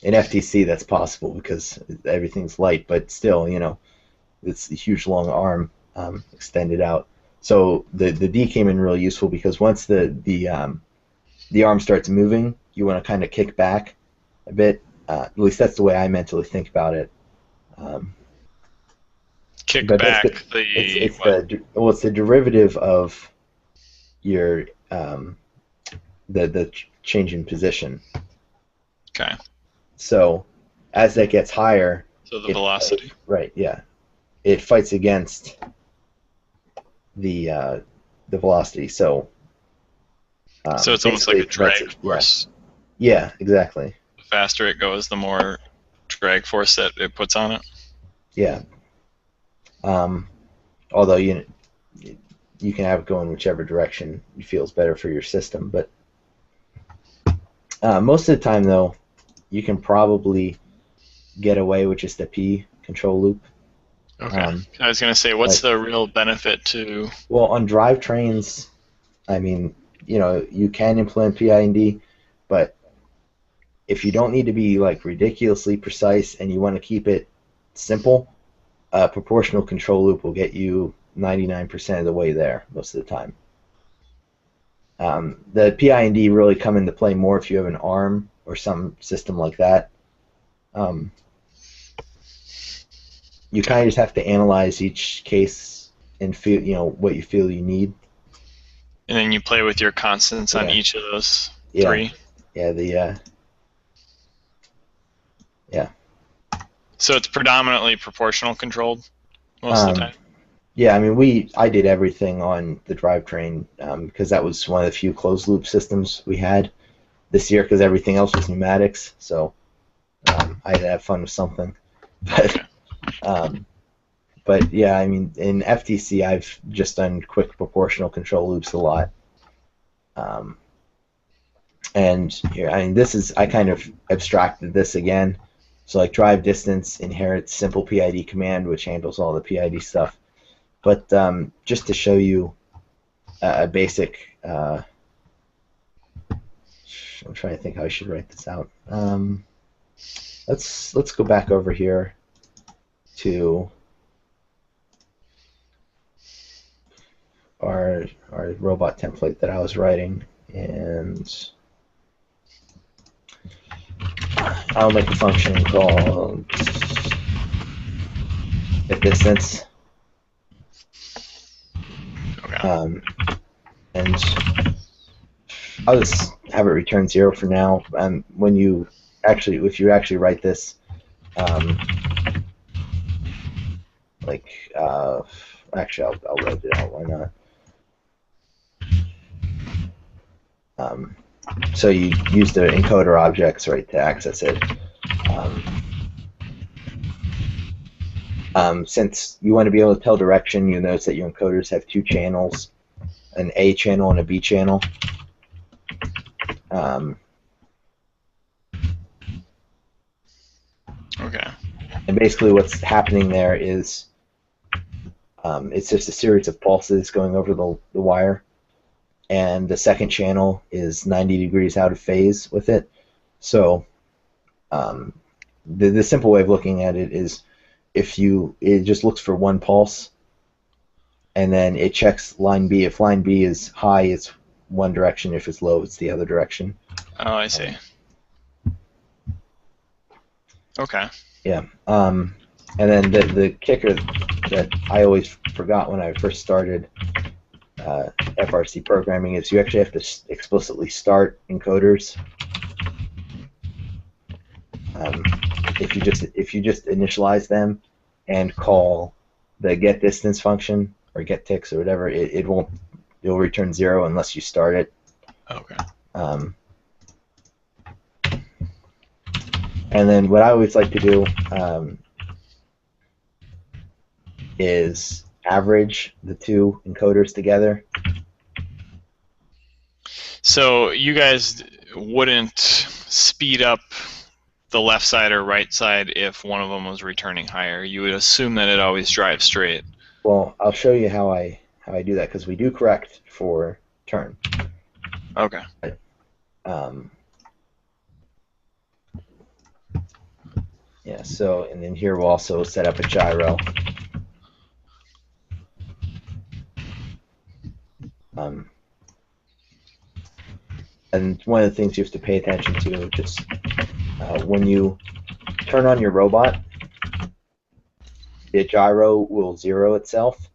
In FTC, that's possible because everything's light, but still, it's a huge long arm extended out. So the D came in really useful because once the arm starts moving, you want to kind of kick back a bit. At least that's the way I mentally think about it. Kick back it's the derivative of your the change in position. Okay. So as that gets higher, so the velocity. Right. Yeah. It fights against the velocity. So it's almost like a drag force. Yeah, exactly. The faster it goes, the more drag force that it puts on it. Yeah. Although you can have it go in whichever direction feels better for your system, but most of the time though, you can probably get away with just a P control loop. Okay. I was going to say, what's the real benefit to... Well, on drivetrains, I mean, you can implement PID, but if you don't need to be like ridiculously precise and you want to keep it simple, a proportional control loop will get you 99% of the way there most of the time. The PID really come into play more if you have an ARM or some system like that. You kind of just have to analyze each case and feel, what you feel you need. And then you play with your constants on each of those three. Yeah. Yeah. So it's predominantly proportional controlled most of the time. Yeah, I mean, I did everything on the drivetrain because that was one of the few closed loop systems we had this year because everything else was pneumatics. So I had to have fun with something. But Okay. um, but yeah, I mean, in FTC, I've just done quick proportional control loops a lot. Um, and here, I mean, I kind of abstracted this again. So like drive distance inherits simple PID command, which handles all the PID stuff. But just to show you a basic, I'm trying to think how I should write this out. Let's go back over here to our robot template that I was writing, and I'll make a function called get distance, Okay. and I'll just have it return 0 for now. When you actually, if you actually write this, um, like, actually, I'll write it out. Why not? Um, so you use the encoder objects, right, to access it. Um, since you want to be able to tell direction, you notice that your encoders have two channels, an A channel and a B channel. Okay. And basically what's happening there is it's just a series of pulses going over the wire, and the second channel is 90 degrees out of phase with it. So the simple way of looking at it is it just looks for one pulse, and then it checks line B. If line B is high, it's one direction. If it's low, it's the other direction. Oh, I see. Okay. Yeah. And then the kicker that I always forgot when I first started FRC programming is you actually have to explicitly start encoders. If you just initialize them and call the get distance function or get ticks or whatever, it'll return 0 unless you start it. Okay. And then what I always like to do is average the two encoders together. So you guys wouldn't speed up the left side or right side if one of them was returning higher. You would assume that it always drives straight. Well, I'll show you how I do that because we do correct for turn. Okay. Yeah, so, and then here we'll also set up a gyro. And one of the things you have to pay attention to, just when you turn on your robot, the gyro will 0 itself.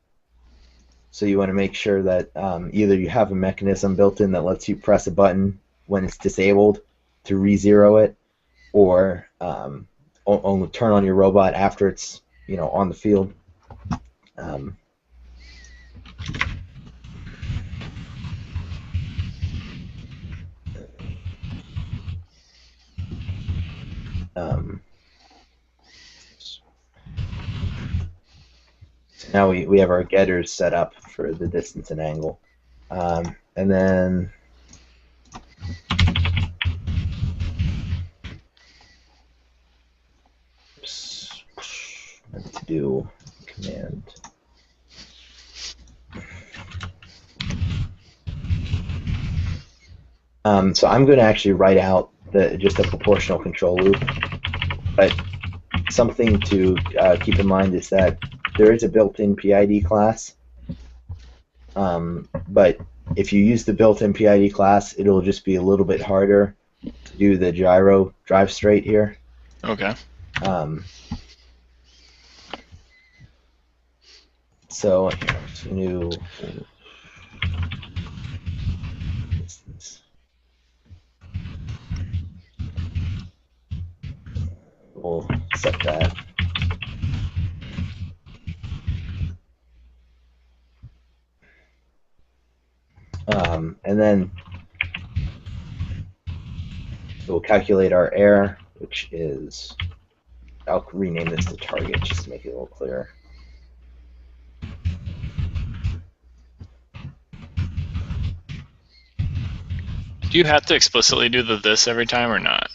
So you want to make sure that either you have a mechanism built in that lets you press a button when it's disabled to re-zero it, or only turn on your robot after it's on the field. So now we have our getters set up for the distance and angle, and then to do command. So I'm going to actually write out just a proportional control loop, but something to keep in mind is that there is a built-in PID class, but if you use the built-in PID class, it'll just be a little bit harder to do the gyro drive straight here. Okay. So here's new distance. We'll set that. And then we'll calculate our error, which is, I'll rename this to target just to make it a little clearer. Do you have to explicitly do the this every time or not?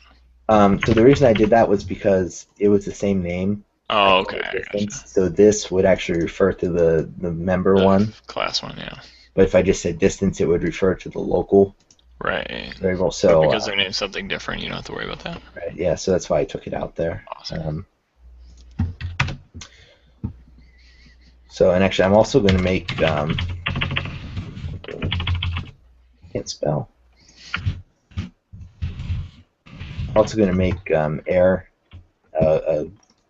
So the reason I did that was because it was the same name. Oh, okay, I gotcha. So this would actually refer to the member The one. class one, yeah. But if I just said distance, it would refer to the local Right. variable. So because they're named something different, you don't have to worry about that. right, yeah, so that's why I took it out there. Awesome. So, and actually, I'm also going to make can't spell. I'm also going to make air a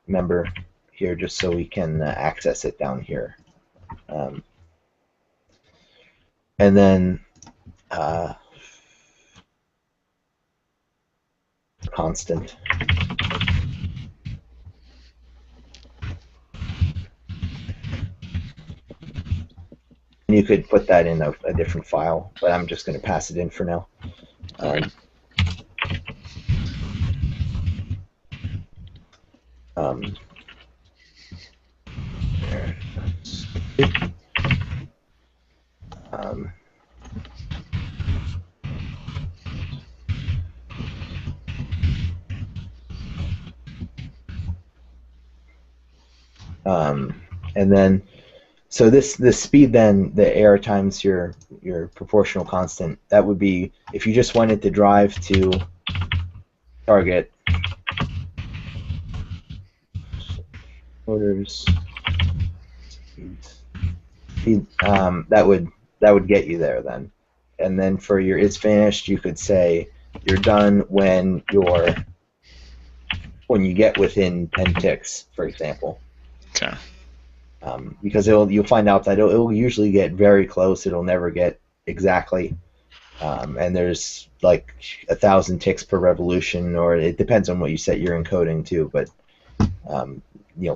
member here just so we can access it down here. And then constant. And you could put that in a different file, but I'm just going to pass it in for now. Okay. And then, so this speed then, the error times your proportional constant, that would be, if you just wanted to drive to target, motors, speed, that would get you there then. And then for your it's finished, you could say you're done when you get within 10 ticks, for example. Okay. Because you'll find out that it'll usually get very close. It'll never get exactly. And there's like 1,000 ticks per revolution, or it depends on what you set your encoding to. But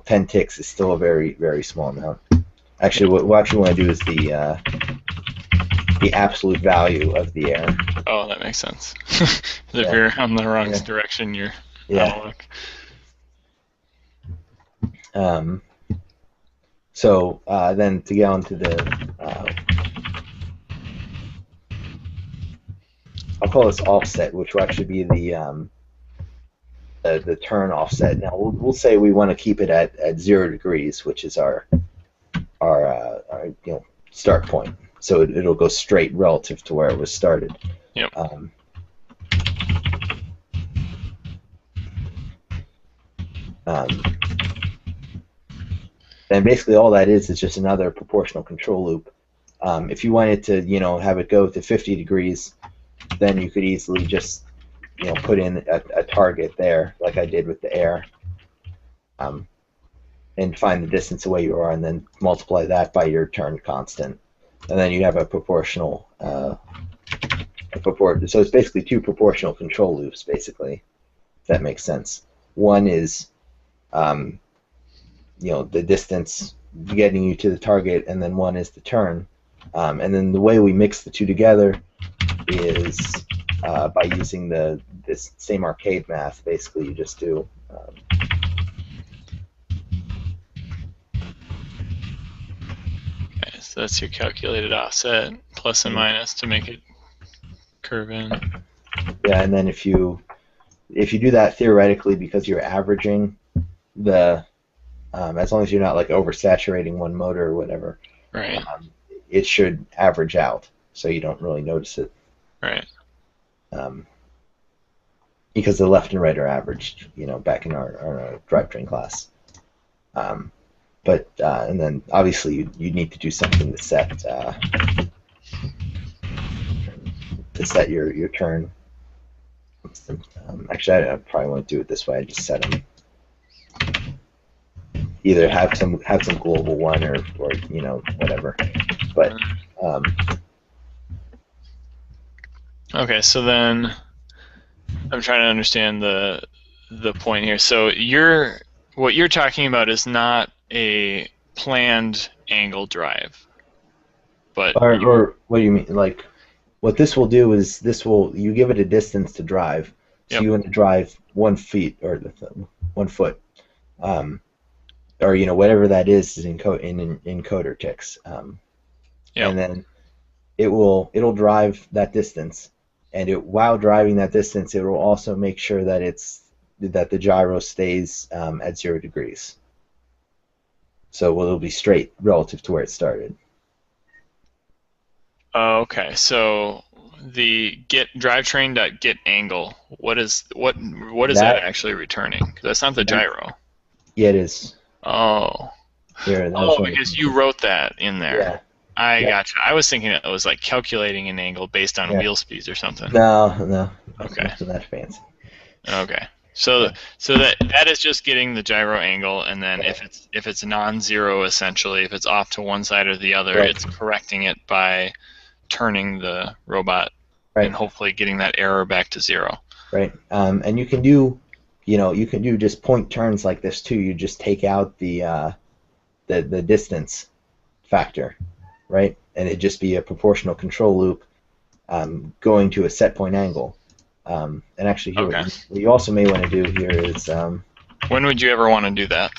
10 ticks is still a very, very small amount. Actually, what we actually want to do is the absolute value of the error. Oh, that makes sense. If you're on the wrong direction, you're out of luck. So then to get on to the, I'll call this offset, which will actually be the turn offset. Now we'll say we want to keep it at 0 degrees, which is our start point. So it'll go straight relative to where it was started. Yep. And basically all that is just another proportional control loop. If you wanted to, have it go to 50 degrees, then you could easily just, put in a target there, like I did with the air, and find the distance away you are, and then multiply that by your turn constant, and then you have a proportional. So it's basically two proportional control loops, basically, if that makes sense. One is the distance getting you to the target, and then one is the turn. And then the way we mix the two together is by using this same arcade math. Basically, you just do Okay, so that's your calculated offset, plus and minus to make it curve in. Yeah, and then if you do that theoretically, because you're averaging the as long as you're not like oversaturating one motor or whatever, right? It should average out, so you don't really notice it. Right. Because the left and right are averaged, back in our drivetrain class. But and then obviously you need to do something to set your turn. Actually, I probably won't do it this way. I just set them. Either have some global one or whatever. But okay, so then I'm trying to understand the point here. So what you're talking about is not a planned angle drive, but or what do you mean, like? what this will do is you give it a distance to drive. So Yep. you want to drive 1 feet or 1 foot, um, or whatever that is in encoder ticks, Yep. and then it'll drive that distance, and while driving that distance, it will also make sure that the gyro stays at 0 degrees. So it'll be straight relative to where it started. Okay. So the get drivetrain.get angle. What is that That actually returning? 'Cause that's not the that gyro. Yeah, it is. Oh. Here, I'll Oh, show you. because you wrote that in there. Yeah. I Yep. gotcha. I was thinking it was like calculating an angle based on Yeah. wheel speeds or something. No, Okay. nothing that fancy. Okay. So Yeah. so that is just getting the gyro angle, and then Right. if it's non-zero essentially, if it's off to one side or the other, Right. it's correcting it by turning the robot and Right. hopefully getting that error back to zero. Right. And you can do just point turns like this too. You just take out the distance factor, right? And it'd just be a proportional control loop going to a set point angle. And actually, here Okay. what you also may want to do here is When would you ever want to do that?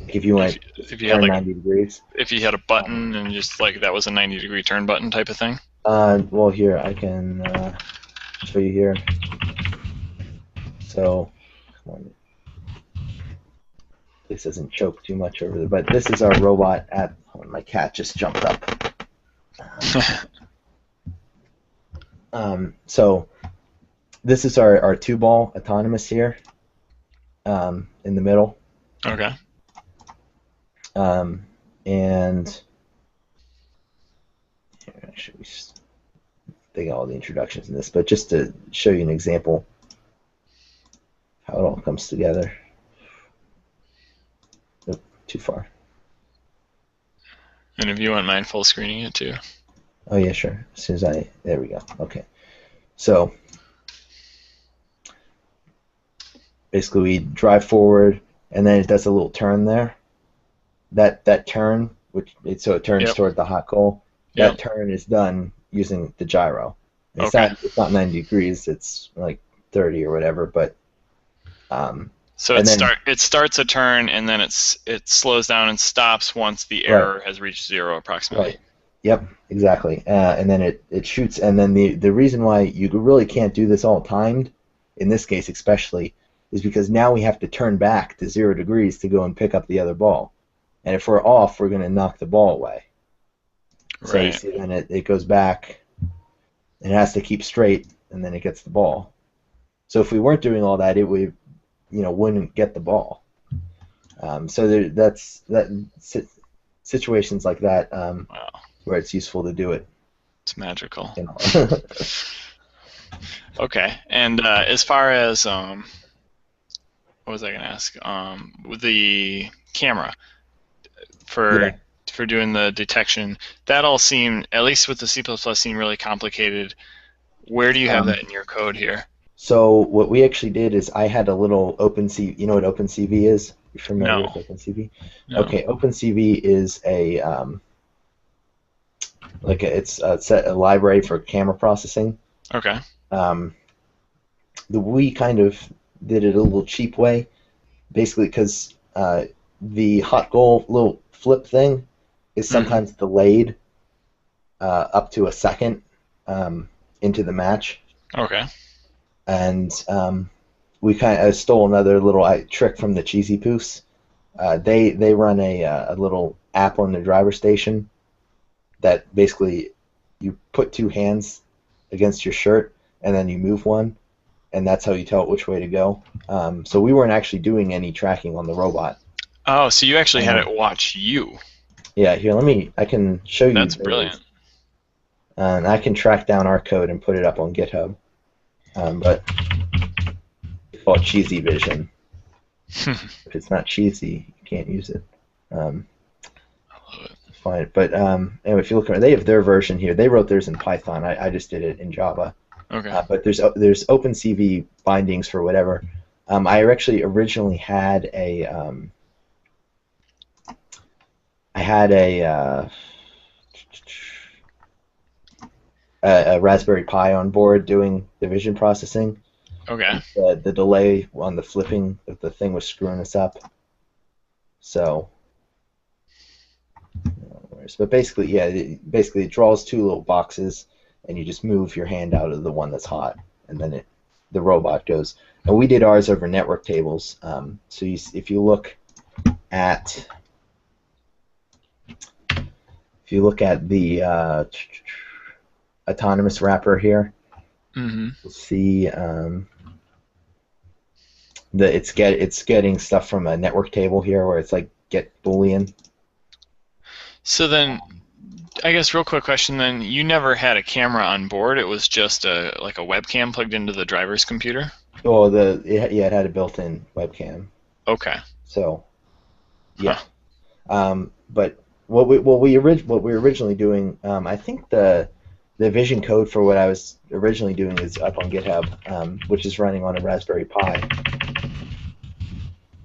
if you If want to if you had turn like 90 degrees. if you had a Um, button and just like that was a 90-degree turn button type of thing? well, here I can show you here. So, come on, this doesn't choke too much over there. But this is our robot at. Oh, my cat just jumped up. So this is our two-ball autonomous here in the middle. Okay. And here, actually, they got all the introductions in this, but just to show you an example how it all comes together. Oh, too far. And if you wouldn't mind full screening it too. Oh yeah, sure. As soon as there we go. Okay. So basically, we drive forward, and then it does a little turn there. That turn, so it turns Yep. toward the hot coal. Yep. That turn is done using the gyro. And Okay. it's not 90 degrees. It's like 30 or whatever. But So and then it starts a turn and then it slows down and stops once the right, error has reached zero approximately. right, yep, exactly. And then it shoots. And then the reason why you really can't do this all timed, in this case especially, is because now we have to turn back to 0 degrees to go and pick up the other ball. And if we're off, we're going to knock the ball away. So you Right. see, then it goes back. It has to keep straight, and then it gets the ball. So if we weren't doing all that, it would, wouldn't get the ball. So situations like that Wow. where it's useful to do it. It's magical. You know. Okay. And as far as what was I going to ask? With the camera Yeah. for doing the detection, that all seemed, at least with the C++, seemed really complicated. Where do you have that in your code here? So what we actually did is I had a little OpenCV. You know what OpenCV is? You familiar No. with OpenCV? No. Okay, OpenCV is it's a library for camera processing. Okay. We kind of did it a little cheap way, basically because the hot goal little flip thing is sometimes delayed up to a second into the match. Okay. And we kind of stole another little trick from the Cheesy Poofs. They run a little app on their driver station that basically you put two hands against your shirt and then you move one, and that's how you tell it which way to go. So we weren't actually doing any tracking on the robot. Oh, so you actually had it watch you. Yeah, here, I can show you. That's brilliant. And I can track down our code and put it up on GitHub. But it's called Cheesy Vision. If it's not cheesy, you can't use it. I love it. Fine. But anyway, if you look, they have their version here. They wrote theirs in Python. I just did it in Java. Okay. But there's OpenCV bindings for whatever. I actually originally had a Raspberry Pi on board doing the vision processing. Okay. The delay on the flipping of the thing was screwing us up. So, but basically, yeah, basically it draws two little boxes, and you just move your hand out of the one that's hot, and then the robot goes. And we did ours over network tables. So if you look at the autonomous wrapper here, Mm-hmm. you'll see that it's getting stuff from a network table here where it's like get Boolean. So then, I guess real quick question then, you never had a camera on board, it was just like a webcam plugged into the driver's computer? Oh, it had a built-in webcam. Okay. So yeah. Huh. But what we were originally doing, I think the vision code for what I was originally doing is up on GitHub, which is running on a Raspberry Pi.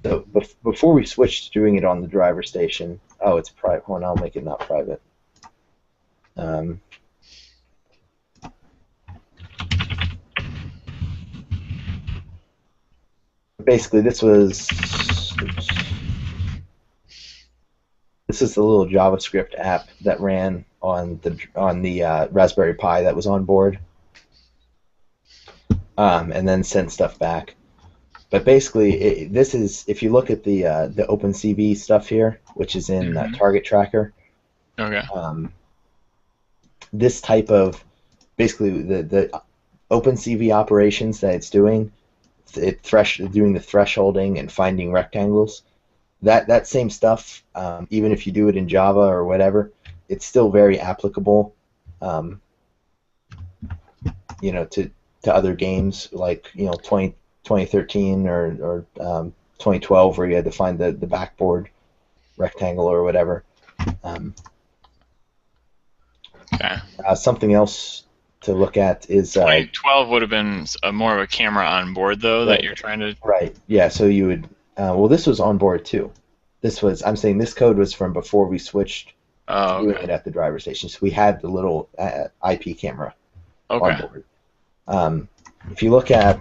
So before we switched to doing it on the driver station, oh, it's private. Hold on, I'll make it not private. Basically, this is the little JavaScript app that ran on the Raspberry Pi that was on board, and then sent stuff back. But basically, this is, if you look at the OpenCV stuff here, which is in Target Tracker. Okay. This type of, basically the OpenCV operations that it's doing, doing the thresholding and finding rectangles. That same stuff, even if you do it in Java or whatever, it's still very applicable, to other games like 2013 or 2012, where you had to find the backboard rectangle or whatever. Okay. Something else to look at is 2012 would have been more of a camera on board, though, that right, you're trying to. right. Yeah. So you would. Well, this was on board too. I'm saying this code was from before we switched to doing it at the driver station. So we had the little IP camera on board. If you look at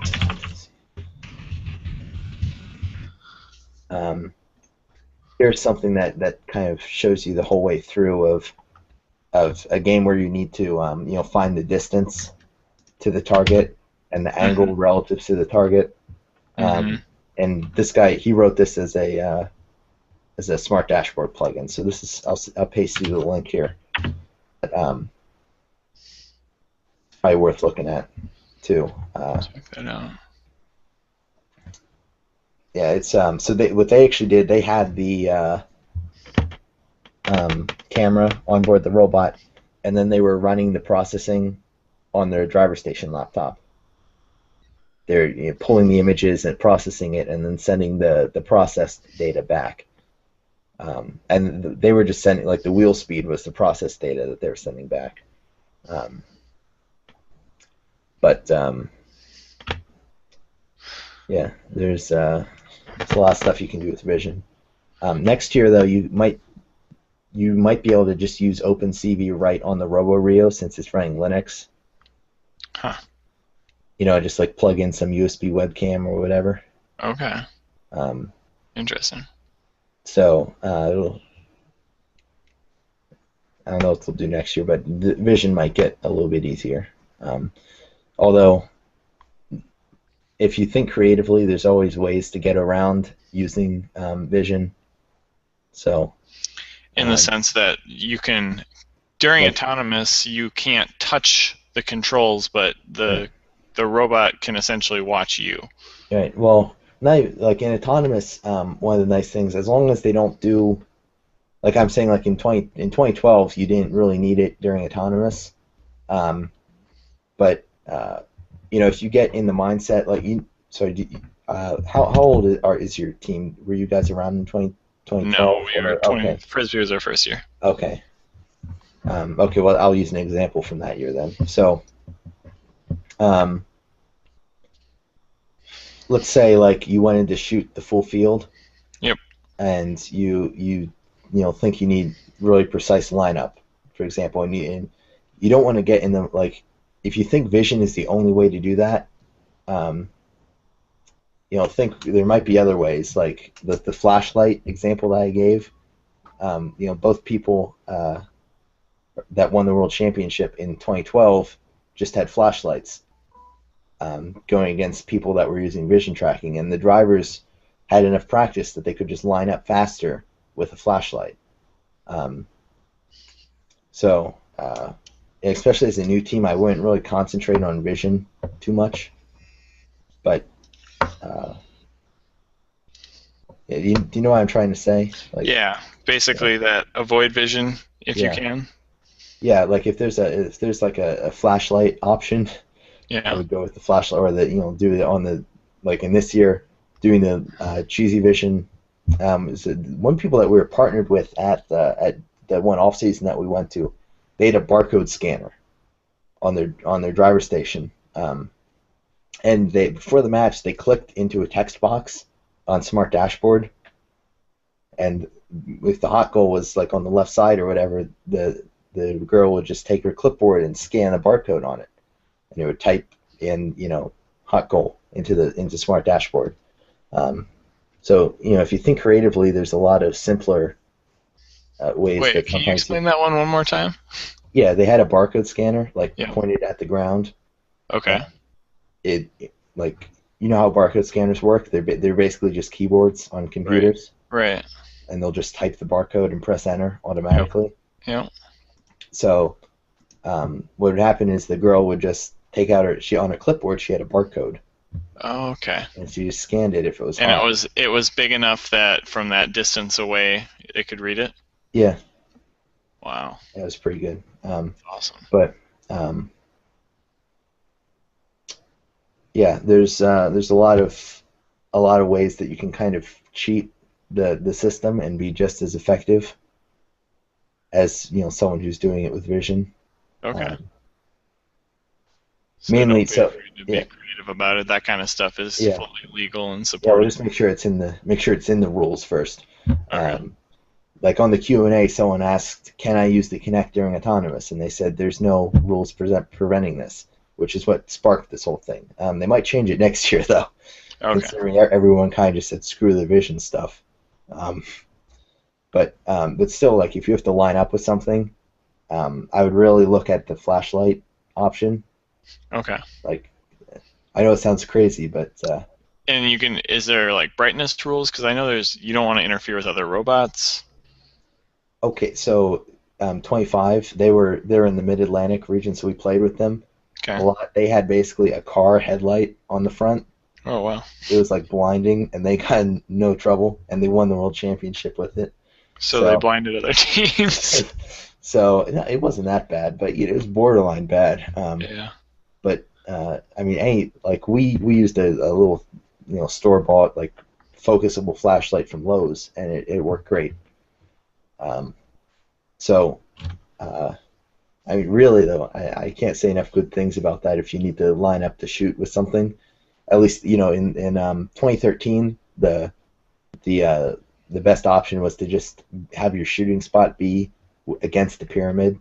here's something that kind of shows you the whole way through of a game where you need to find the distance to the target and the angle relative to the target. And this guy, he wrote this as a smart dashboard plugin. So this is, I'll paste you the link here. But, probably worth looking at too. Check that out. Yeah, it's so what they actually did, they had the camera on board the robot, and then they were running the processing on their driver station laptop. They're pulling the images and processing it, and then sending the processed data back. And they were just sending, like, the wheel speed was the processed data that they were sending back. Yeah, there's a lot of stuff you can do with Vision. Next year, though, you might be able to just use OpenCV right on the RoboRio since it's running Linux. Huh. Just like plug in some USB webcam or whatever. Okay. Interesting. So I don't know what they'll do next year, but the Vision might get a little bit easier. Although, if you think creatively, there's always ways to get around using Vision. So, in the sense that you can, during autonomous, you can't touch the controls, but the robot can essentially watch you. Right. Well, now, like in autonomous, one of the nice things, as long as they don't do, like I'm saying, like in 2012, you didn't really need it during autonomous. But if you get in the mindset, like how old is your team? Were you guys around in 2012? No, we were 20. Okay. Frisbee was our first year. Okay. Okay. Well, I'll use an example from that year then. So, let's say like you wanted to shoot the full field. Yep. And you think you need really precise lineup, for example, and you don't want to get in the if you think vision is the only way to do that, um, think there might be other ways, like the flashlight example that I gave. Both people that won the world championship in 2012 just had flashlights, going against people that were using vision tracking, and the drivers had enough practice that they could just line up faster with a flashlight. Um, so, especially as a new team, I wouldn't really concentrate on vision too much. But uh, yeah, do you know what I'm trying to say? Like, Yeah, yeah, basically that avoid vision if you yeah, can. yeah. Like if there's like a flashlight option, I Yeah. would go with the flashlight, or do it on the, like in this year doing the cheesy vision. Is one people that we were partnered with at the one off season that we went to. They had a barcode scanner on their driver station, and they before the match they clicked into a text box on Smart Dashboard, and if the hot goal was like on the left side or whatever, the girl would just take her clipboard and scan a barcode on it, and it would type in hot goal into Smart Dashboard. Um, so if you think creatively, there's a lot of simpler ways Wait, that can you sometimes explain that one more time? yeah, they had a barcode scanner like Yeah. pointed at the ground. Okay. Uh, like how barcode scanners work. They're basically just keyboards on Right. computers, Right. and they'll just type the barcode and press enter Yep. automatically. Yep. So what would happen is the girl would just take out she on her clipboard she had a barcode, Oh, okay. and she just scanned it if it was And it hot. was it was big enough that from that distance away it could read it. Yeah, Wow. that was pretty good. Awesome. But um, yeah, there's a lot of ways that you can kind of cheat the system and be just as effective as someone who's doing it with vision. Okay. Um, So mainly, don't be so afraid to be yeah, creative about it. That kind of stuff is yeah, fully legal and yeah. We'll supported. just make sure it's in the rules first. Okay. Um, like on the Q&A, someone asked, "Can I use the Kinect during autonomous?" And they said, "There's no rules preventing this," which is what sparked this whole thing. They might change it next year, though, Okay. considering everyone kind of just said screw the vision stuff. Um, but still, like if you have to line up with something, I would really look at the flashlight option. Okay. Like I know it sounds crazy, but And you can, is there like brightness rules? Because I know you don't want to interfere with other robots. okay, so 25, they're in the Mid Atlantic region, so we played with them a Okay. lot. They had basically a car headlight on the front. Oh, wow. It was like blinding, and they got in no trouble, and they won the world championship with it. So they So, blinded other teams. so no, it wasn't that bad, but it was borderline bad. Yeah. But I mean, like we used a little store bought like focusable flashlight from Lowe's, and it worked great. Um, so uh, I mean, really though, I can't say enough good things about that. If you need to line up to shoot with something, at least in 2013, the uh, the best option was to just have your shooting spot be against the pyramid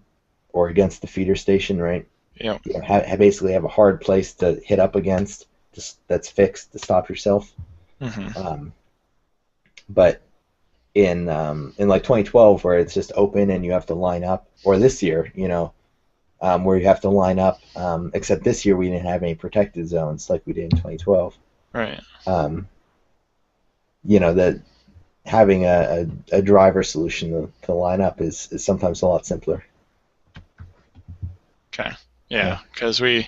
or against the feeder station, right? Yep. Basically have a hard place to hit up against that's fixed to stop yourself. Hmm. Um, but in like 2012, where it's just open and you have to line up, or this year, where you have to line up. Except this year we didn't have any protected zones like we did in 2012. Right. Um, that having a driver solution to line up is sometimes a lot simpler. Okay. Yeah, Yeah. Because we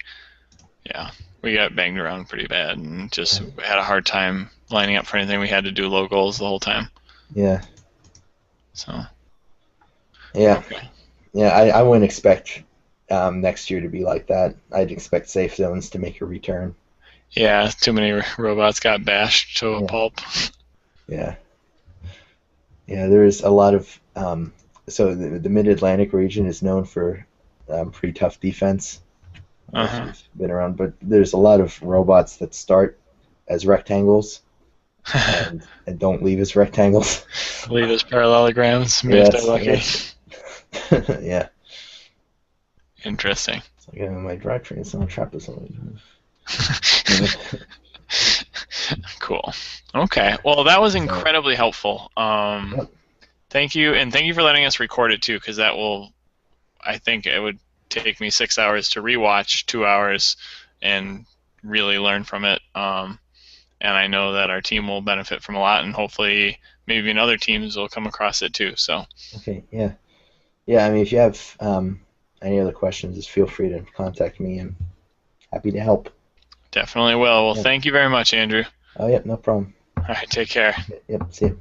got banged around pretty bad and just had a hard time lining up for anything. We had to do low goals the whole time. yeah, So, yeah, okay. yeah. I wouldn't expect next year to be like that. I'd expect safe zones to make a return. Yeah, too many robots got bashed to a Yeah, pulp. yeah, yeah. There's a lot of so the Mid Atlantic region is known for pretty tough defense. I don't know if Uh-huh. you've been around, but there's a lot of robots that start as rectangles and don't leave as rectangles. Leave as parallelograms, if they're Yes, lucky. yes. Yeah. Interesting. Like in my drivetrain, it's not a trapezoid. Cool. Okay. Well, that was So, incredibly helpful. yep. Thank you, and thank you for letting us record it too, because that will. I think it would take me 6 hours to rewatch 2 hours and really learn from it. And I know that our team will benefit from a lot, and hopefully, maybe in other teams will come across it too. So Okay. Yeah. Yeah. I mean, if you have any other questions, just feel free to contact me. I'm happy to help. definitely will. Well, Yep. thank you very much, Andrew. Oh, yep. No problem. All right, take care. Yep. See you.